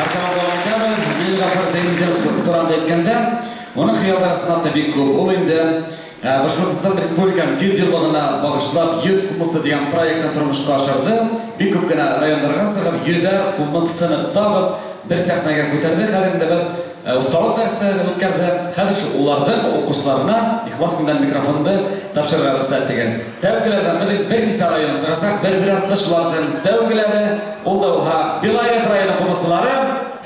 Arkaman Balankamov, Gülgafar Zeynizemov турында әйткәндә, оның хыялдары сынапта бик күп. Ул инде Башкортстан Республиканың 100 еллыгына багышлап 100 кумысы дигән проектны тормышка ашырды. Бик күп кенә районнарга сыгып, 100 кумысыны табып, бер сәхнәгә күтәрде. Хәзер инде без усталык дәресе үткәрде. Хәзер уларның укучыларына ихлас күңелдән микрофонды тапшырырга рөхсәт итегез. Тәүгеләрдән без бер нисә район сырасак, бер атлы шулардан тәүгеләре, ул да уха Белорет районы кумыслары,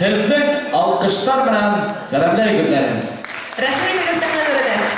һеҙҙең алҡыштар менән сәләмләй гүлләрен. Рәхмәт итегез сәхнәләренә.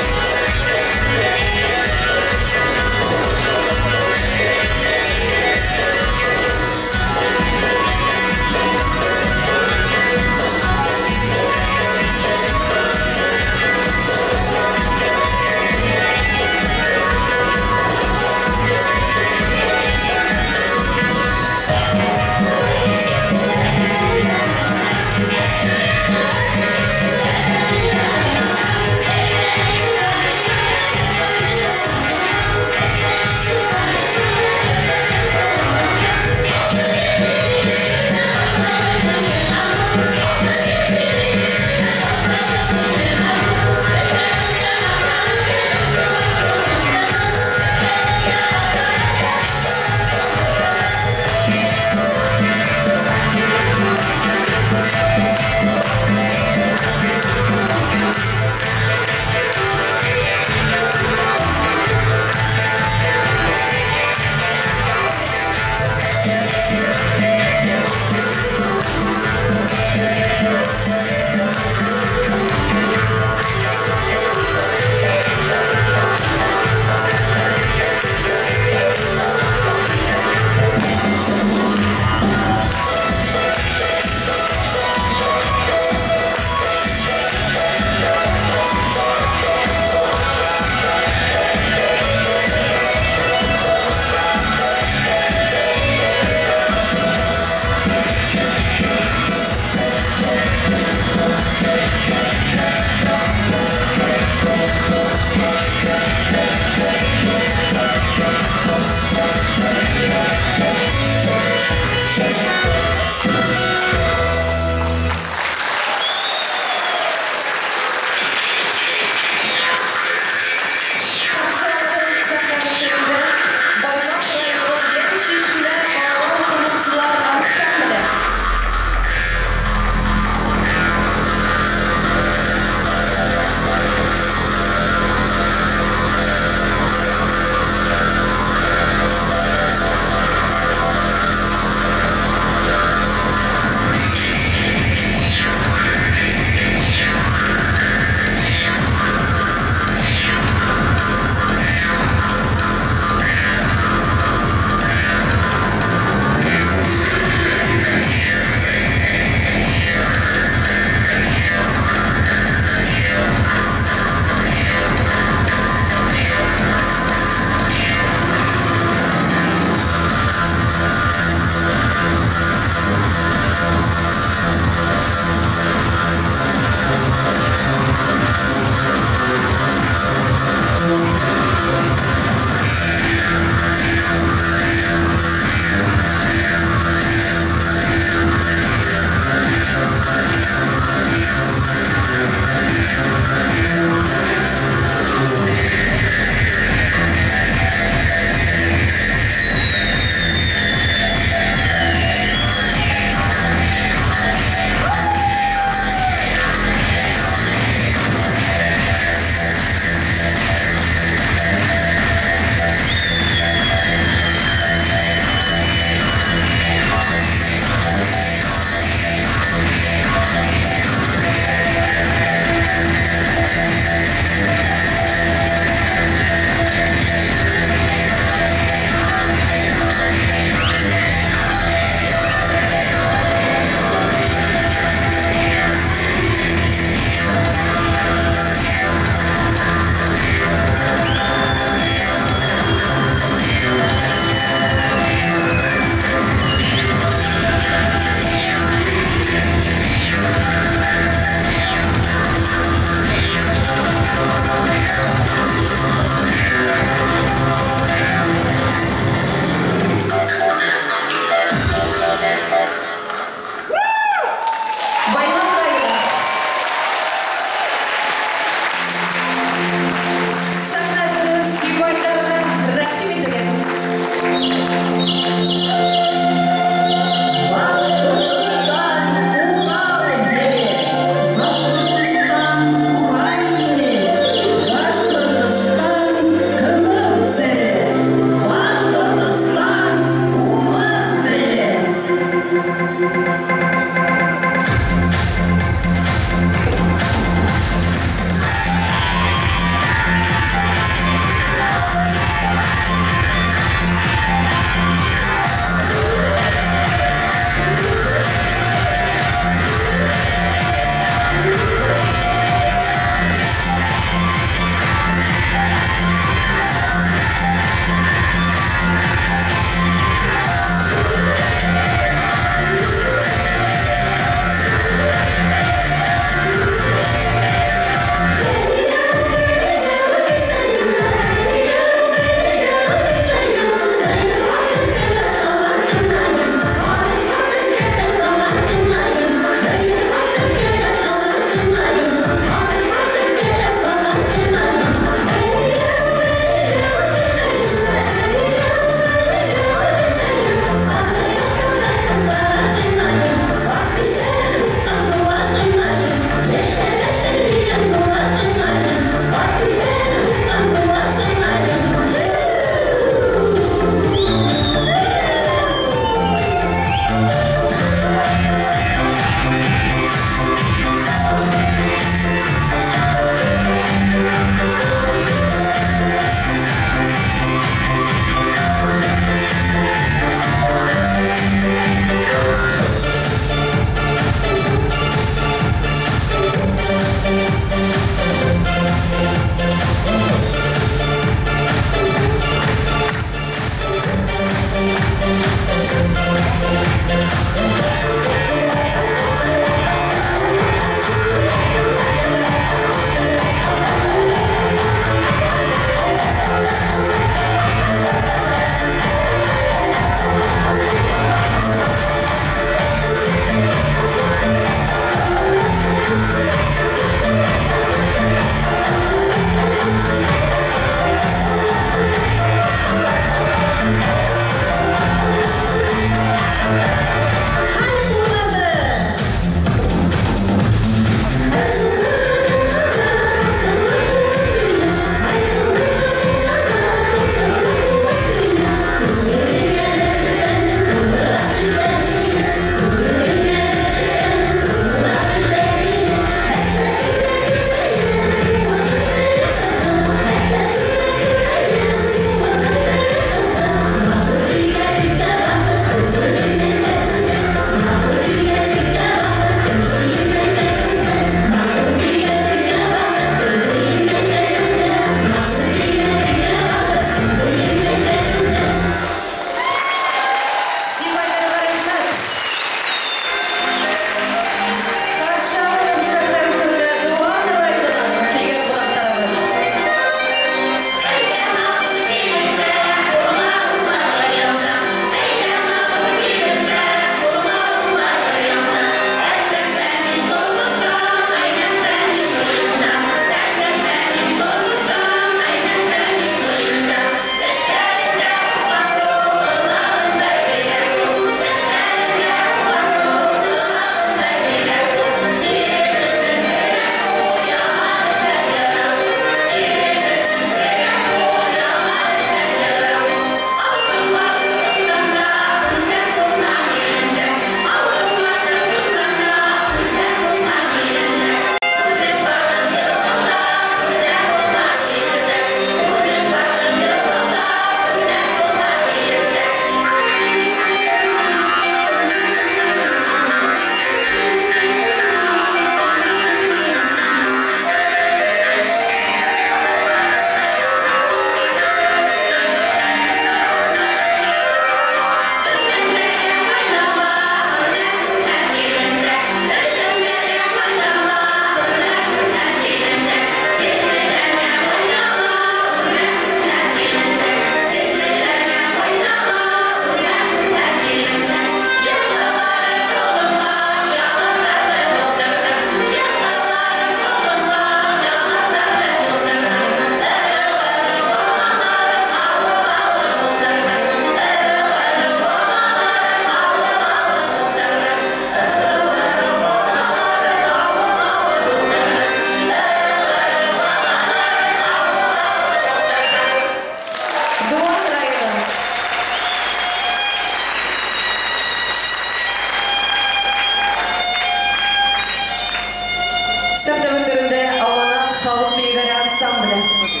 ансамблі.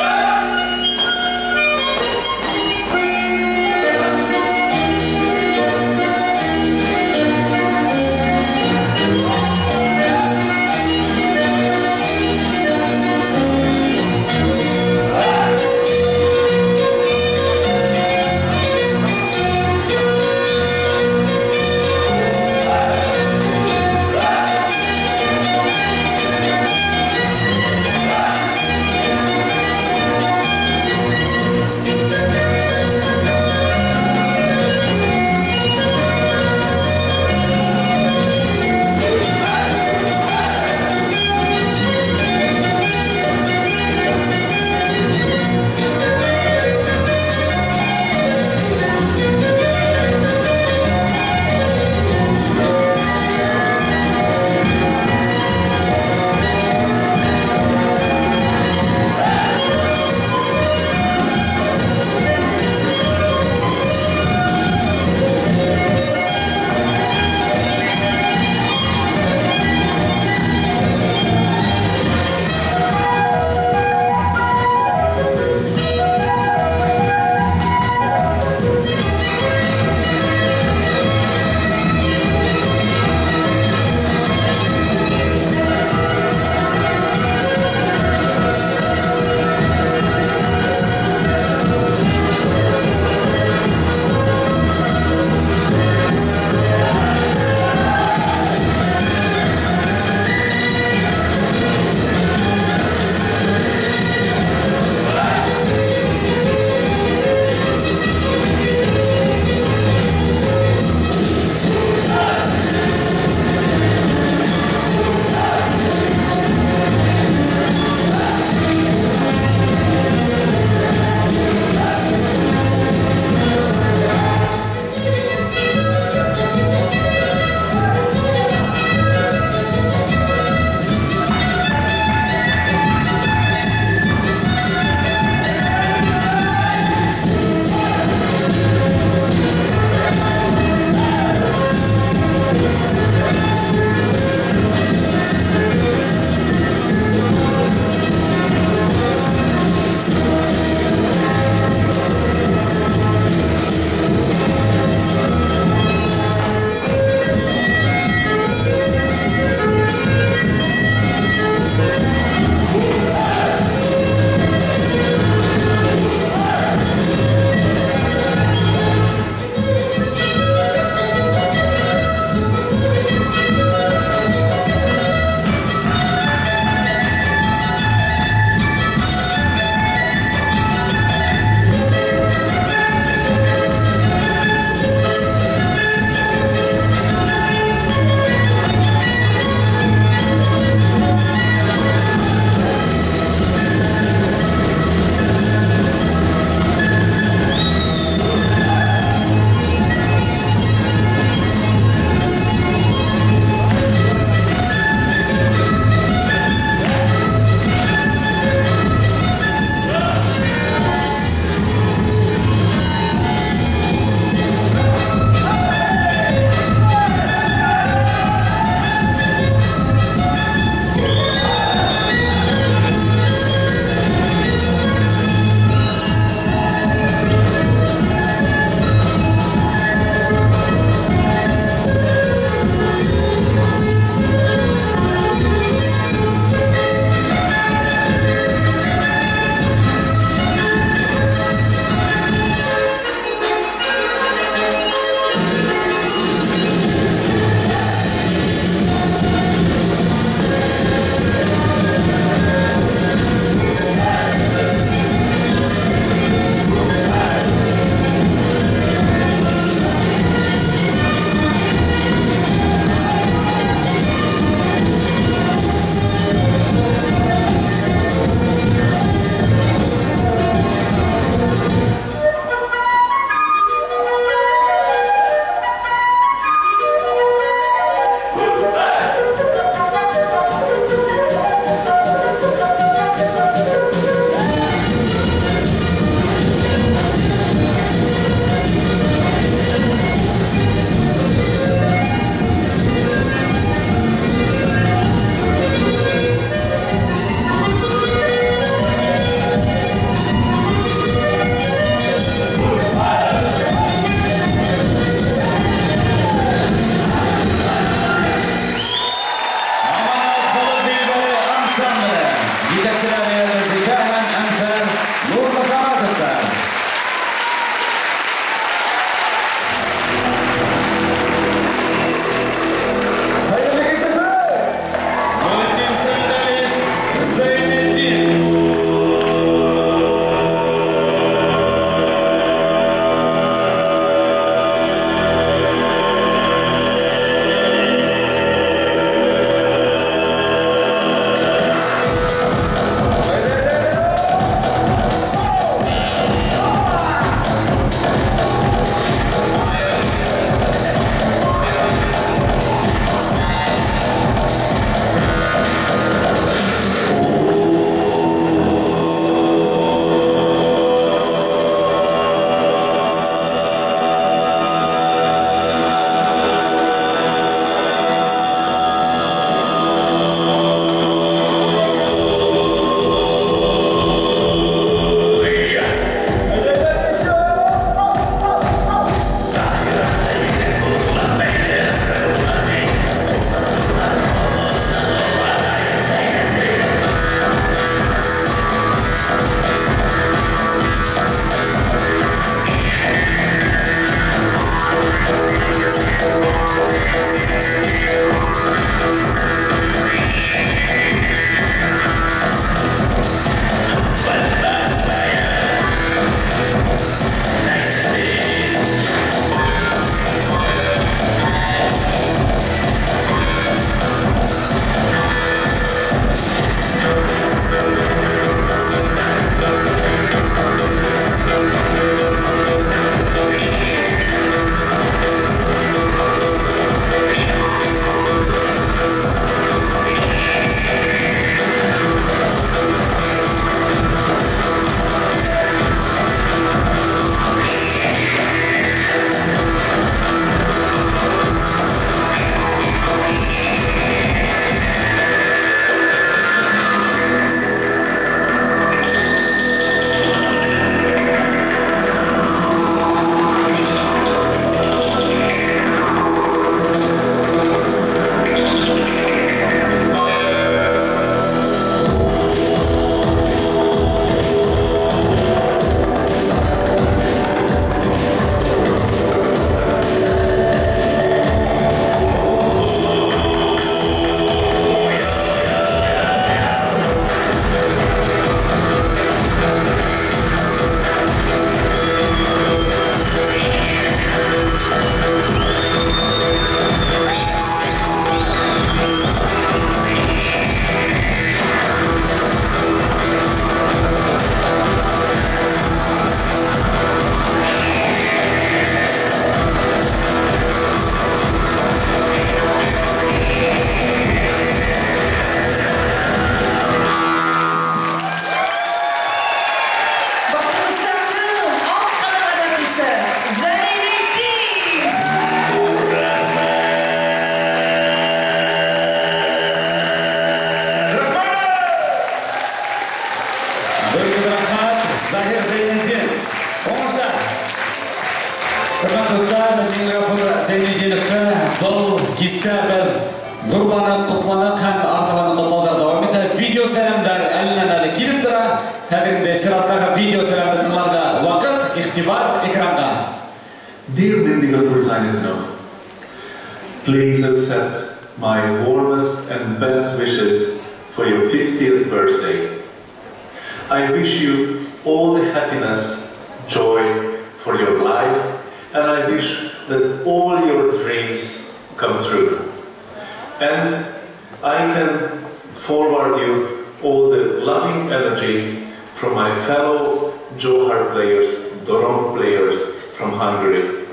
Hey! киске бер зурланып, кутланып һәм артабан котлаулар дәвам итә. Видео сәламдар әлләнәле килеп тора. Хәзердә сираттагы видео сәламны тыңларга вакыт, игътибар экранга. Dear Mindigafur Zainetno, please accept my warmest and best wishes for your 50th birthday. I wish you all the happiness, joy for your life, and I wish that all your dreams come true. And I can forward you all the loving energy from my fellow Johar players, Dorong players from Hungary.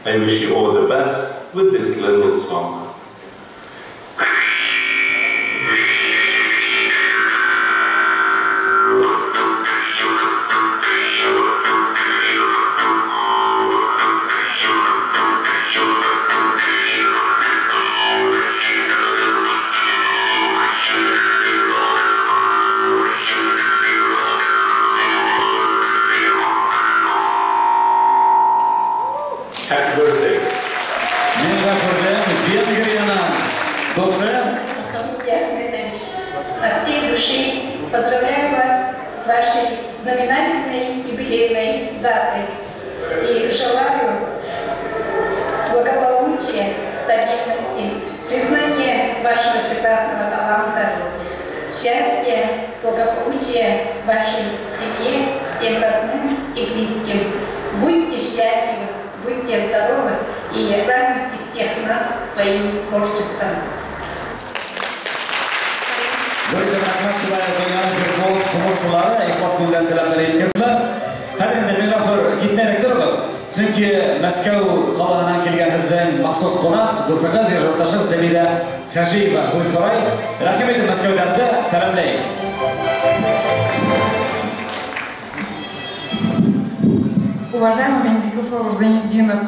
I wish you all the best with this little song. Happy birthday! От всей души поздравляю вас с вашей знаменательной юбилейной датой и желаю благополучия, стабильности, признания вашего прекрасного таланта, счастья, благополучия вашей семье, всем родным и близким. Будьте счастливы, будьте здоровы и радуйте всех нас своим творчеством. Böyle rahmetçiler dünyanın bir toz kumutsuları, ihlas günden selamları yetkirdiler. Hadi Megafur gitmeyerek durdu. Çünkü Moskova kalağından kelgen hırdan mahsus konak, dostluğa bir yurttaşı Zemide Hajiyeva Gulfaray. Rahim edin Moskova'da selamlayın. Уважаемый Миндигафур Зайнетдинов,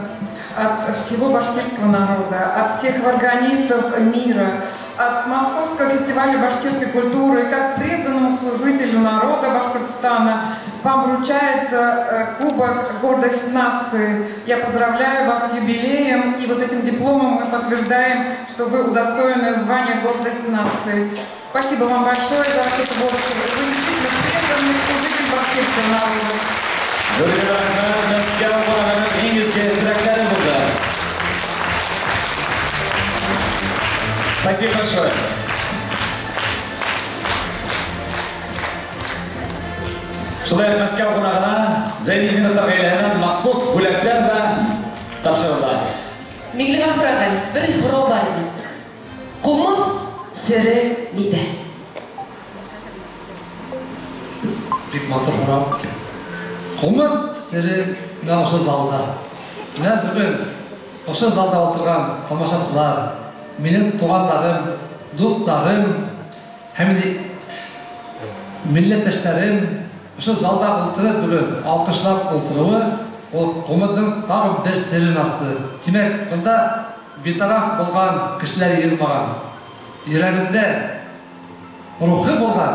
от всего башкирского народа, от всех органистов мира, от Московского фестиваля башкирской культуры, как преданному служителю народа Башкортостана, вам вручается кубок «Гордость нации». Я поздравляю вас с юбилеем, и вот этим дипломом мы подтверждаем, что вы удостоены звания «Гордость нации». Спасибо вам большое за ваше творчество. Вы действительно преданный служитель башкирского народа. Спасибо большое. Шулай Москва кунагына Зайнетдинов гаиләһеннән махсус бүләкләр дә тапшырылды. Миңлегафур ағай, бер һорау бар иде. Ҡумыҙ сере ниҙә? Бик матур һорау. Ҡумыҙ сере менә ошо залда. Менә бөгөн ошо залда ултырған тамашасылар, минең туғандарым, дуҫтарым, һәм милләттәштәрем ошо залда ултырып бөгөн алҡышлап ултырыуы ул ҡумыҙҙың тағы бер серен асты. Тимәк, бында битараф булған кешеләр йыйылмаған, йөрәгендә рухы булған,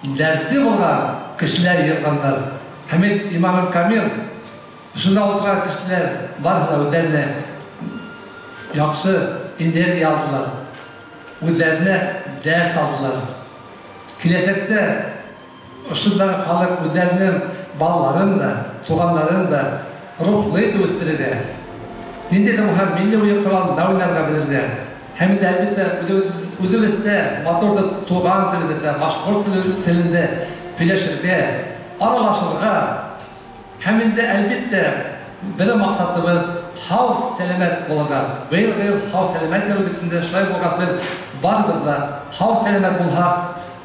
дәрте булған кешеләр йыйылғандар. Хәмит Имам Камил шунда ултырған кешеләр барыһы да үҙҙәренә яҡшы энергия алдылар, үҙҙәренә дәрт алдылар. Киләсәктә ошондағы халык үҙҙәренең балаларын да, туғандарын да рухлы итеп үҫтерергә, ниндәй ҙә булһа милли уйын ҡоралында уйнарға белергә, һәм дә әлбиттә үҙебеҙсә матур туған телебеҙҙә, башҡорт телендә һөйләшергә, аралашырға, һәм инде әлбиттә беҙҙең маҡсатыбыҙ һау сәләмәт булырға. Быйылғы йыл һау сәләмәт йылы бит инде, шулай булғас беҙ барыбыҙ да һау сәләмәт булһаҡ,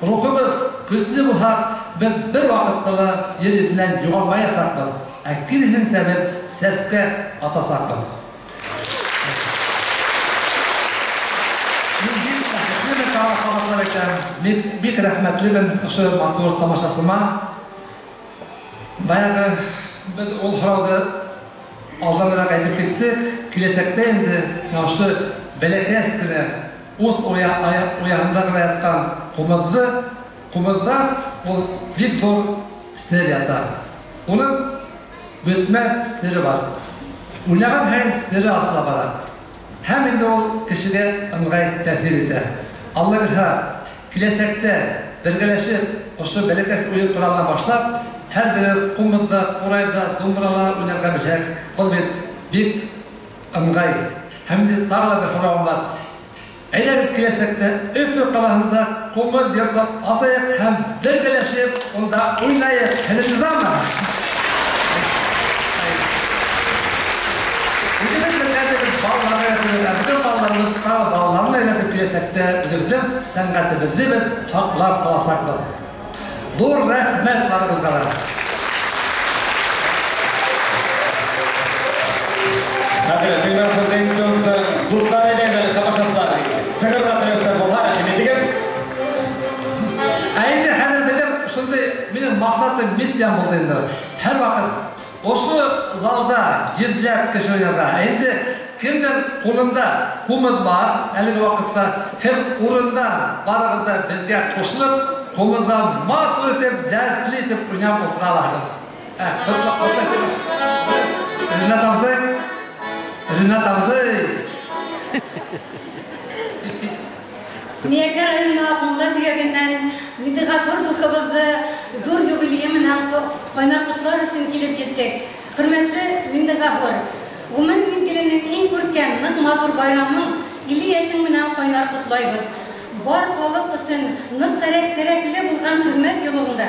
рухыбыҙ көслө булһаҡ, беҙ бер ваҡытта ла ер йөҙөнән юғалмаясаҡбыҙ, ә киреһенсә беҙ сәскә атасаҡбыҙ. Мин бик рәхмәтлемен ошо матур тамашасыма. Баяғы беҙ ул һорауҙы алданыраҡ әйтеп киттек. Киләсәктә инде ошо бәләкәс кенә ус ояһында ғына ятҡан ҡумыҙҙа ул бик ҙур сер ята. Уның бөтмәҫ сере бар. Уйлаған һайын сере асыла бара. Hem indi ol kişiye ıngay təsir eder. Allah bilha, kilesəkte birgeleşip, oşu belekes oyun kuralına başlap, her biri kumudda, kurayda, dumbralar oynarga bilek, ol bir ıngay. Hem de dağla bir huram var. Eğer kilesəkte öfü kalahında kumud yerdap asayak hem birgeleşip, onda oynayıp, henüz ama. Bütün ballarımız ballarını eyletip kilesəkte bilirdim, sənqəti bildi bir haqlar qalasaqlı. Dur rəhmət var qızlara. Hadi, dünya prezidentinin dostları ile tamaşasılar. Sınırda tanıyorsan bu hara şimdi digim. Әйді hədir benim, şimdi benim maqsadım, missiyam oldu indi. Her vakit oşu zalda yedilep kişi oynarga. Endi kimdir kolunda kumud var, elini vakitte her urundan barıgında birge koşulup, kumuddan matıl etip, dersli etip oynayıp oturalardı. Rina tamsay. Rina tamsay. Niyekar ayında onlar diyegenden Midi Gafur dostabızda dur yubiliyeminen kaynak kutlar için kilip gittik. Hürmetli Midi Gafur, Uman Mindilenin en kurken nık matur bayramın 50 yaşın minen kaynar kutlaybız. Bar halık için nık terekli bulgan hürmet yolunda.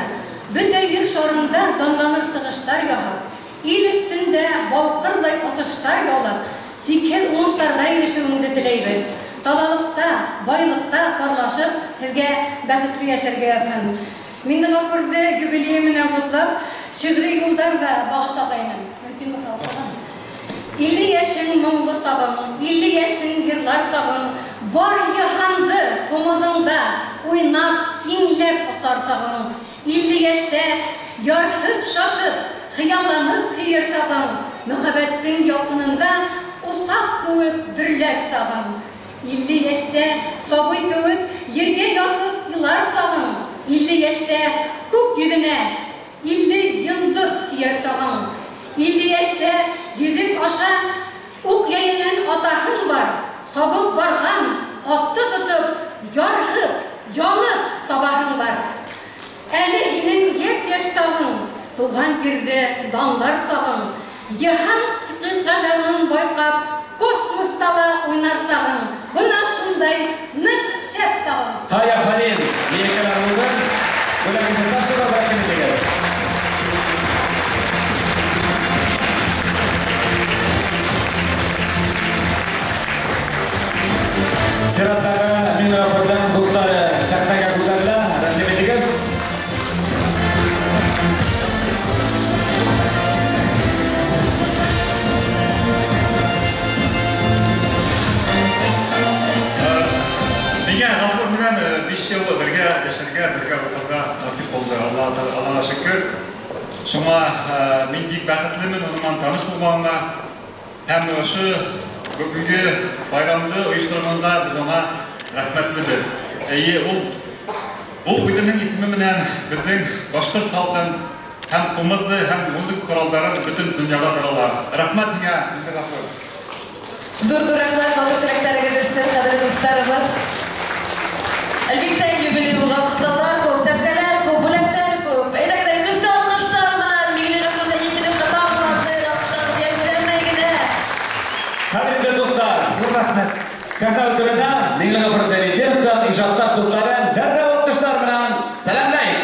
Bütün yıl şorunda donlanır sığışlar yoğar. İl üstünde baltırlay asışlar yoğlar. Sikel uğuşlarla yaşamında dileybiz. Talalıkta, baylıkta parlaşıp, sizge bəxtli yaşarga yatan. Mindi Gafur'da jubileyeminen kutlap, şiiri yollarda bağışlatayım. Mümkün mü kalkalım? 50 yaşın mumlu sabın, 50 yaşın yıllar sabın, bar yahandı kumudunda, oynap, dinlep osar sabın. 50 yaşta yarhıp şaşıp, hıyallanıp hıyır sabın, mühabbettin yoltununda usak kuvvet dürler sabın. 50 yaşta sobuy kuvvet yerge yatıp yıllar sabın. 50 yaşta kuk yüzüne 50 yındık siyer sabın. 50 yaşta gidip aşağı ok yayının atahın var. Sabık bargan, attı tutup, yarhıp, yanıp sabahın var. 50'nin 7 yaş sabın, tuğan girdi damlar sabın. Yahan tıkıkalarının boykap, kosmos'ta oynar sabın. Buna şunday nık şef sabın. Hayır Halil, niyekelerimizden böyle bir sonra bırakın diye. Sıradaki Mindi Gafur'dan dostları saknaga kuzarlar, rahmet edin. Menge Gafur bilen 5 yıl birge yaşarga, birge oturga nasip oldu. Allah'a şükür. Şuna men bek baxtliman onunla tanış bulmağına. Hem şu bugünkü bayramda uyuşturmanda biz ona rahmetlidir. Bu uydumun ismi bilen bizim Başkurt halkın hem kumudlu hem müzik kuralların bütün dünyada tararlar. Rahmet menge Mindi Gafur. Dur rahmet, batır direktörü gidilsin, kadri dostlarımız. Elbette jubiley bulğaz kutlarlar көп, seskeler көп, bulaklar көп. Eydekten kızdı alkışlar mınan, Mindi Gafur'da yetinip kata bulandır, alkışlar diyen bilenmeygine. Kadri dostlar, bu rahmet. Sahna ötürüne Mindi Gafur Seyityenov'da icatlaş dostların derre alkışlar mınan selamlayın.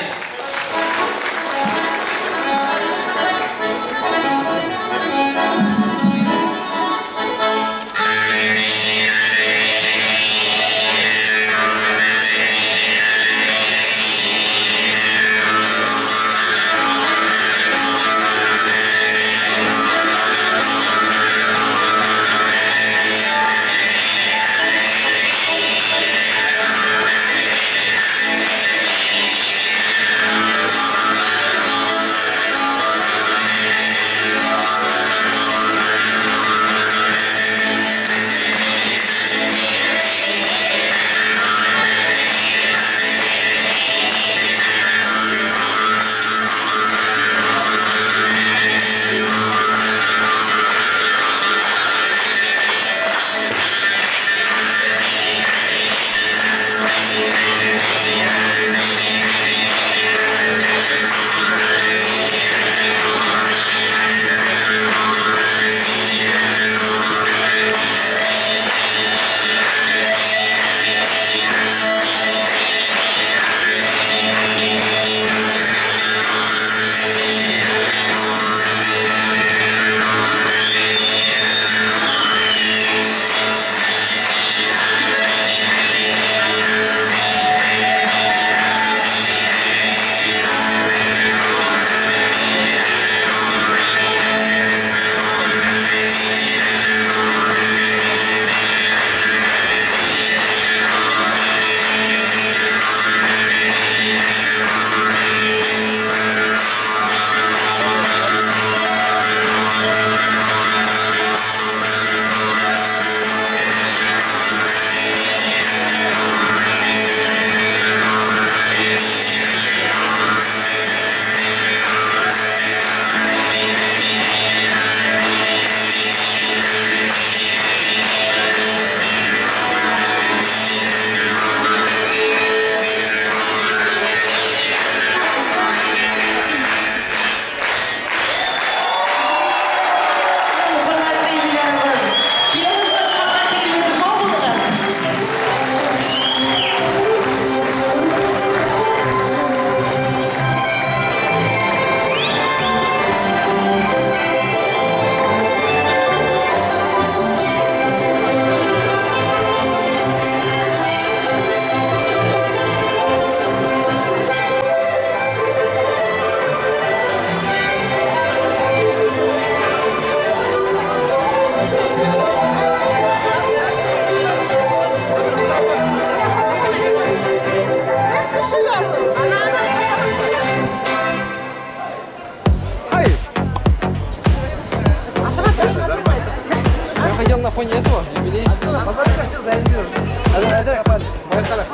видел на фоне этого юбилей. Посмотри, как все зареагируют. Это yapar. Bakalım.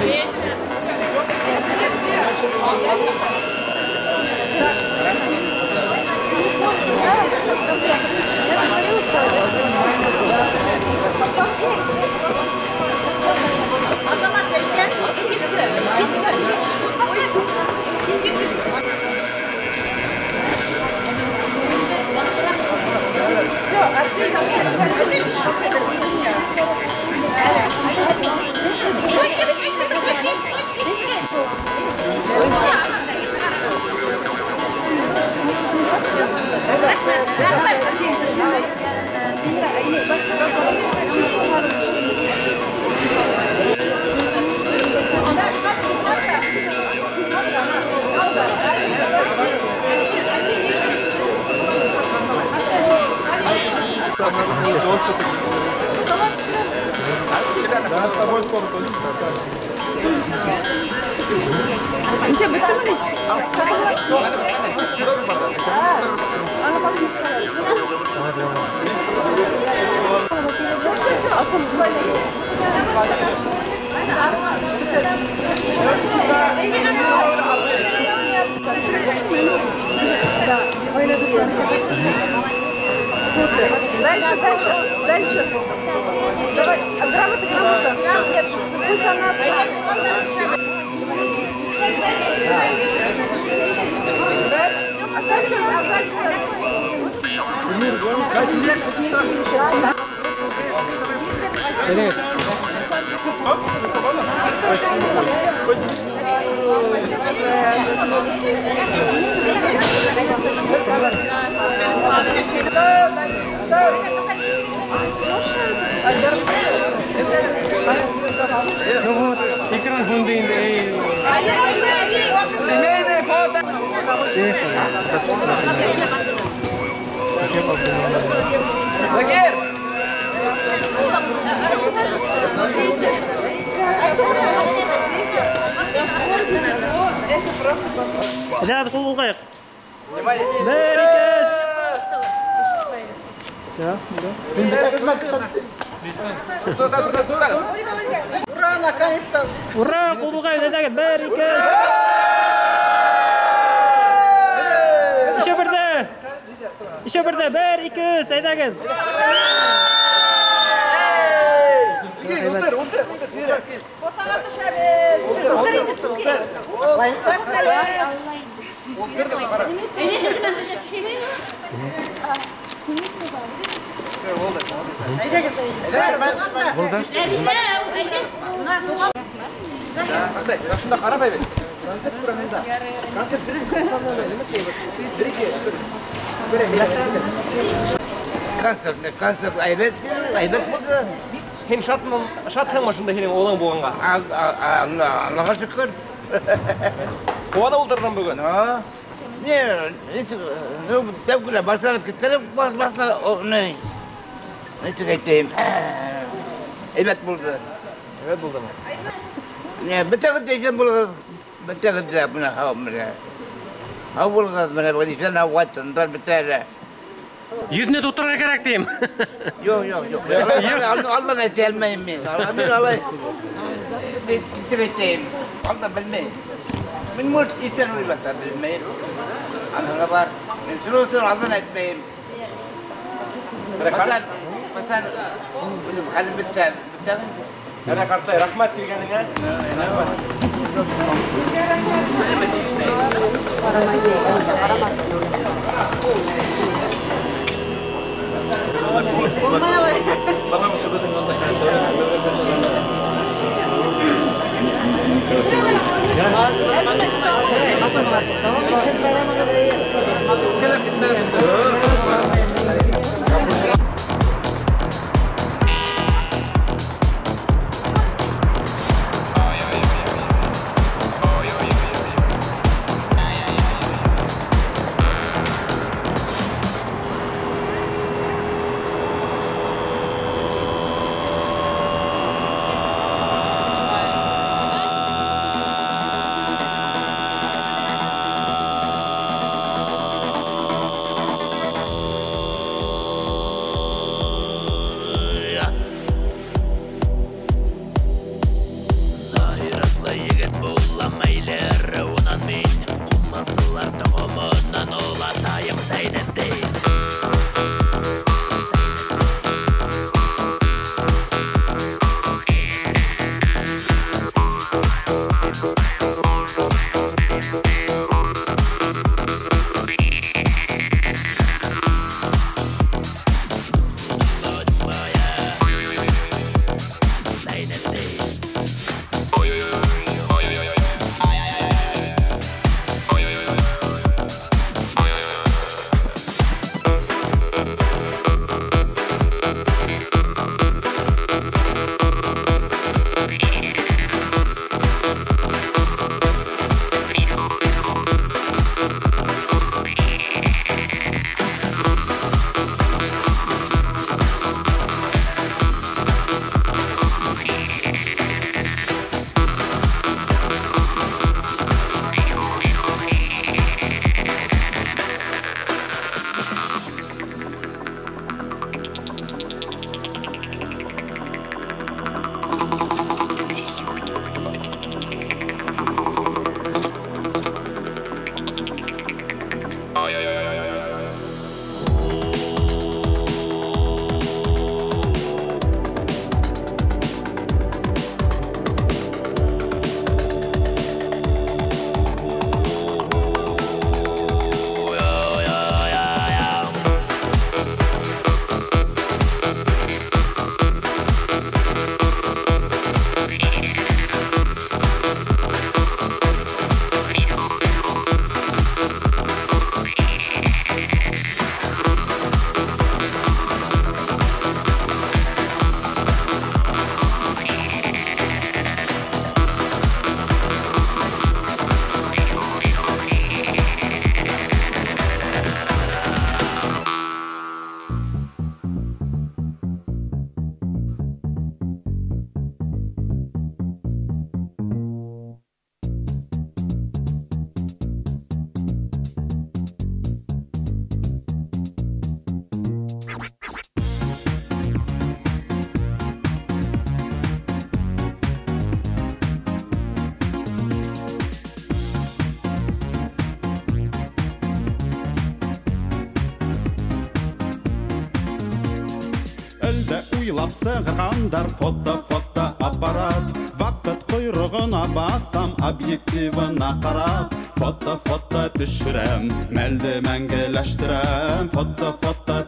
Bir, iki, Rahmet. Дальше. Давай, грамота. Нет, пусть она... Ну вот, экран фондин. Семейное фото. Загир! Да, кул қайық. Берекес! Все, Ура, наконец-то! Ура, кул қайық, дедегі, берекес! Еще бірді, берекес, айдағын! Фотоға түшәбіз! Шында қарап әйбет. Концерт әйбет болды. Сен шатсың ма шында сенің олаң болғанға? Аллаға шүкір. Қуада олдардан бүгін? Тәукілі басылып кеткеліп несік айтайым. Әйбет болды. Әйбет болды ма? Бітігі дейсен болғыз. Бітігі де мұна хау мұна. Хау болғыз мұна бұғдейсен хау қаттындар бітәрі. Yüzüne tutturana gerek diyeyim. Yok. Allah'ın eti elmeyim ben. Allah'ın alay. Dikkat Allah bilmeyim. Ben murt iten uyumadan bilmeyim. Allah'a var. Ben sürüyorsun Allah'ın etmeyim. Mesela benim halim biter. Nereye kartay? Rahmet kirgenine. Bana mı söyledin ondan уйлап сығырғандар фото аппарат. Вақыт құйрығына басам объективына қарап. Фото түшірем, мәлді мәңгеләштірем. Фото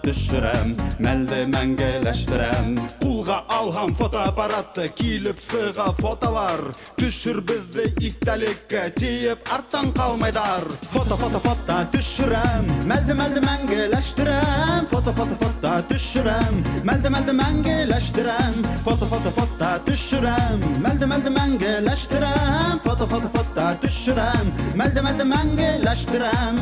түшірем, мәлді мәңгеләштірем. Құлға алған фотоаппаратты киліп сыға фотолар. Түшір бізді ифтәлікке тейіп арттан қалмайдар. Фото түшірем, мәлді мәңгеләштірем. Фото түшірем, мәлді мәңгеләштірем. Фото түшірем, мәлді мәңгеләштірем. Фото түшірем, мәлді мәңгеләштірем.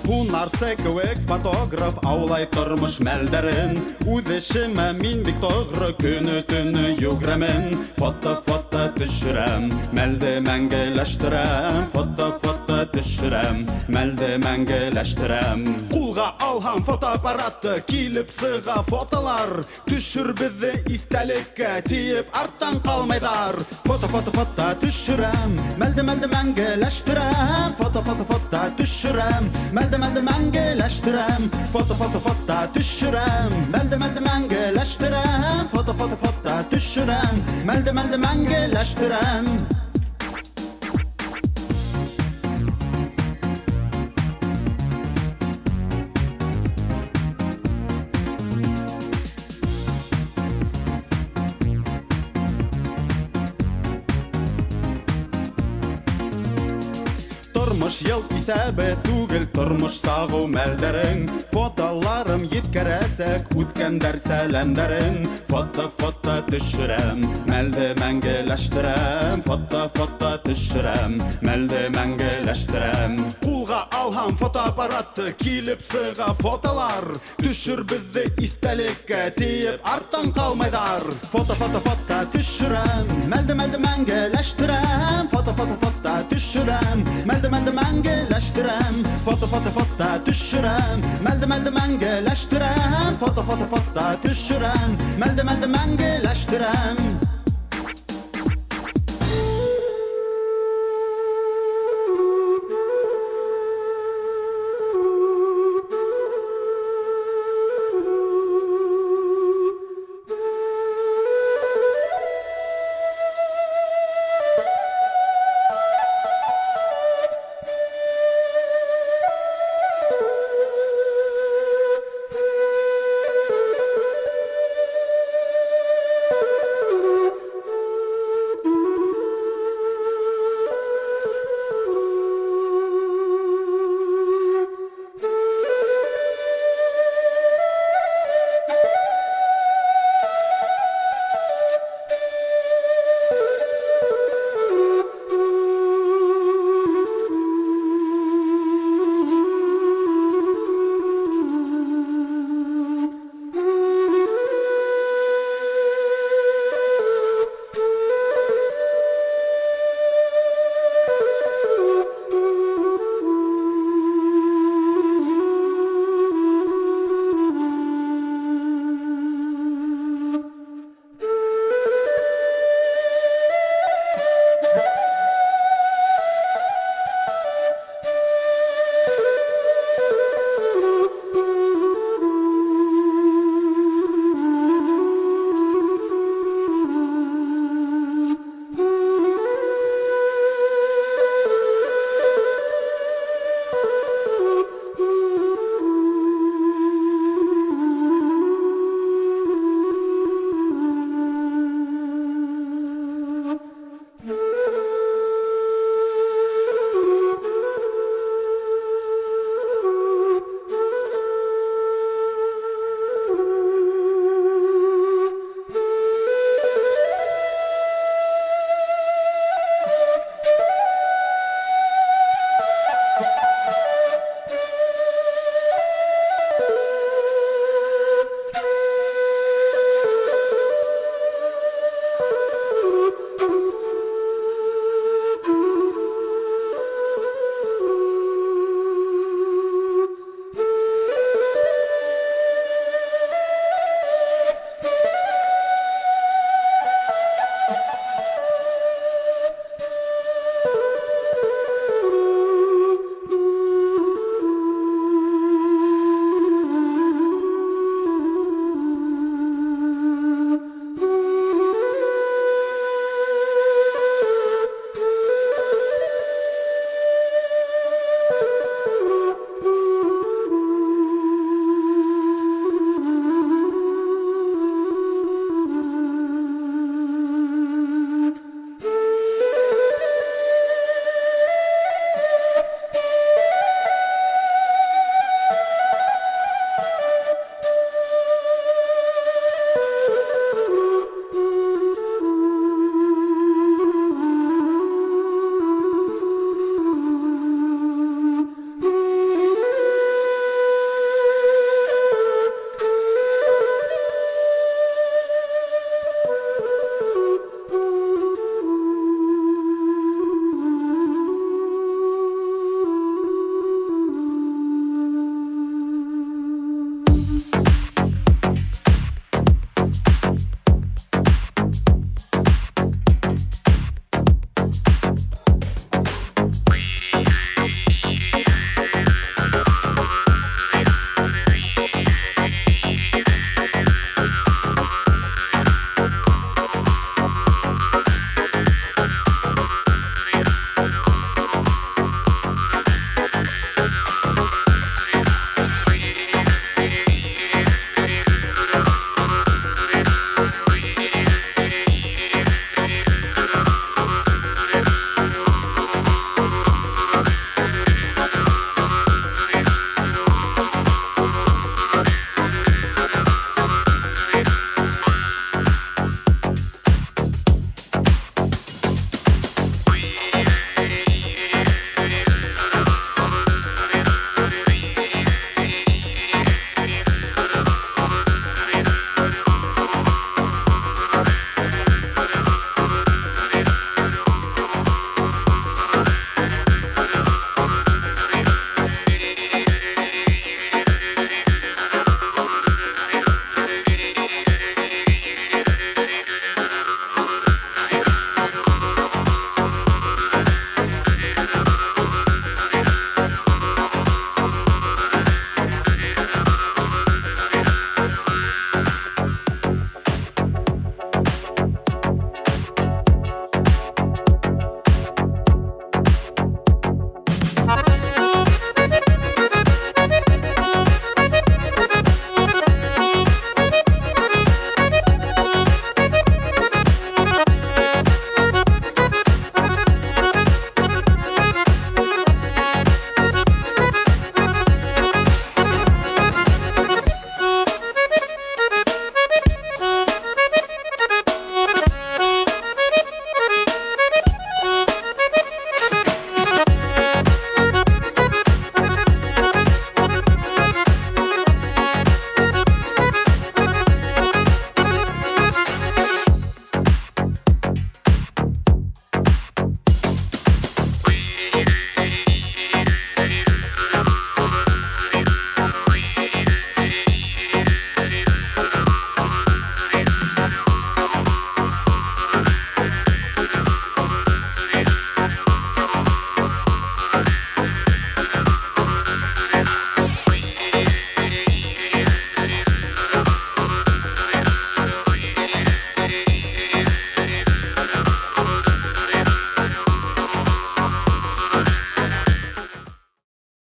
Bunlar sekvek fotograf aulay тұрмыш мәлдәрін. Үдешіме мин бик тоғры күні түні югремен. Фото түшірем, мәлді мәңгеләштірем. Фото түшірем, мәлді мәңгеләштірем. Құлға алған фотоаппаратты киліп сыға фотолар. Түшір бізді ифтәлікке тейіп арттан қалмайдар. Фото түшірем, мәлді мәңгеләштірем. Фото түшірем, мәлді мәңгеләштірем. Фото түшірем, мәлді мәңгеләштірем. Фото түшірем, мәлді мәңгеләштірем. Тұрмыш ел исәбі түгіл тұрмыш сағу мәлдәрің. Фотоларым еткәрәсәк үткәндәр сәләмдәрің. Фото түшірем, мәлді мәңгеләштірем. Фото түшірем, мәлді мәңгеләштірем. Құлға алған фотоаппаратты киліп сыға фотолар. Түшір бізді ифтәлікке тейіп арттан қалмайдар. Фото түшірем, мәлді мәңгеләштірем. Фото түшірем, мәлді мәңгеләштірем. Фото түшірем, мәлді мәңгеләштірем. Фото түшірем, мәлді мәңгеләштірем.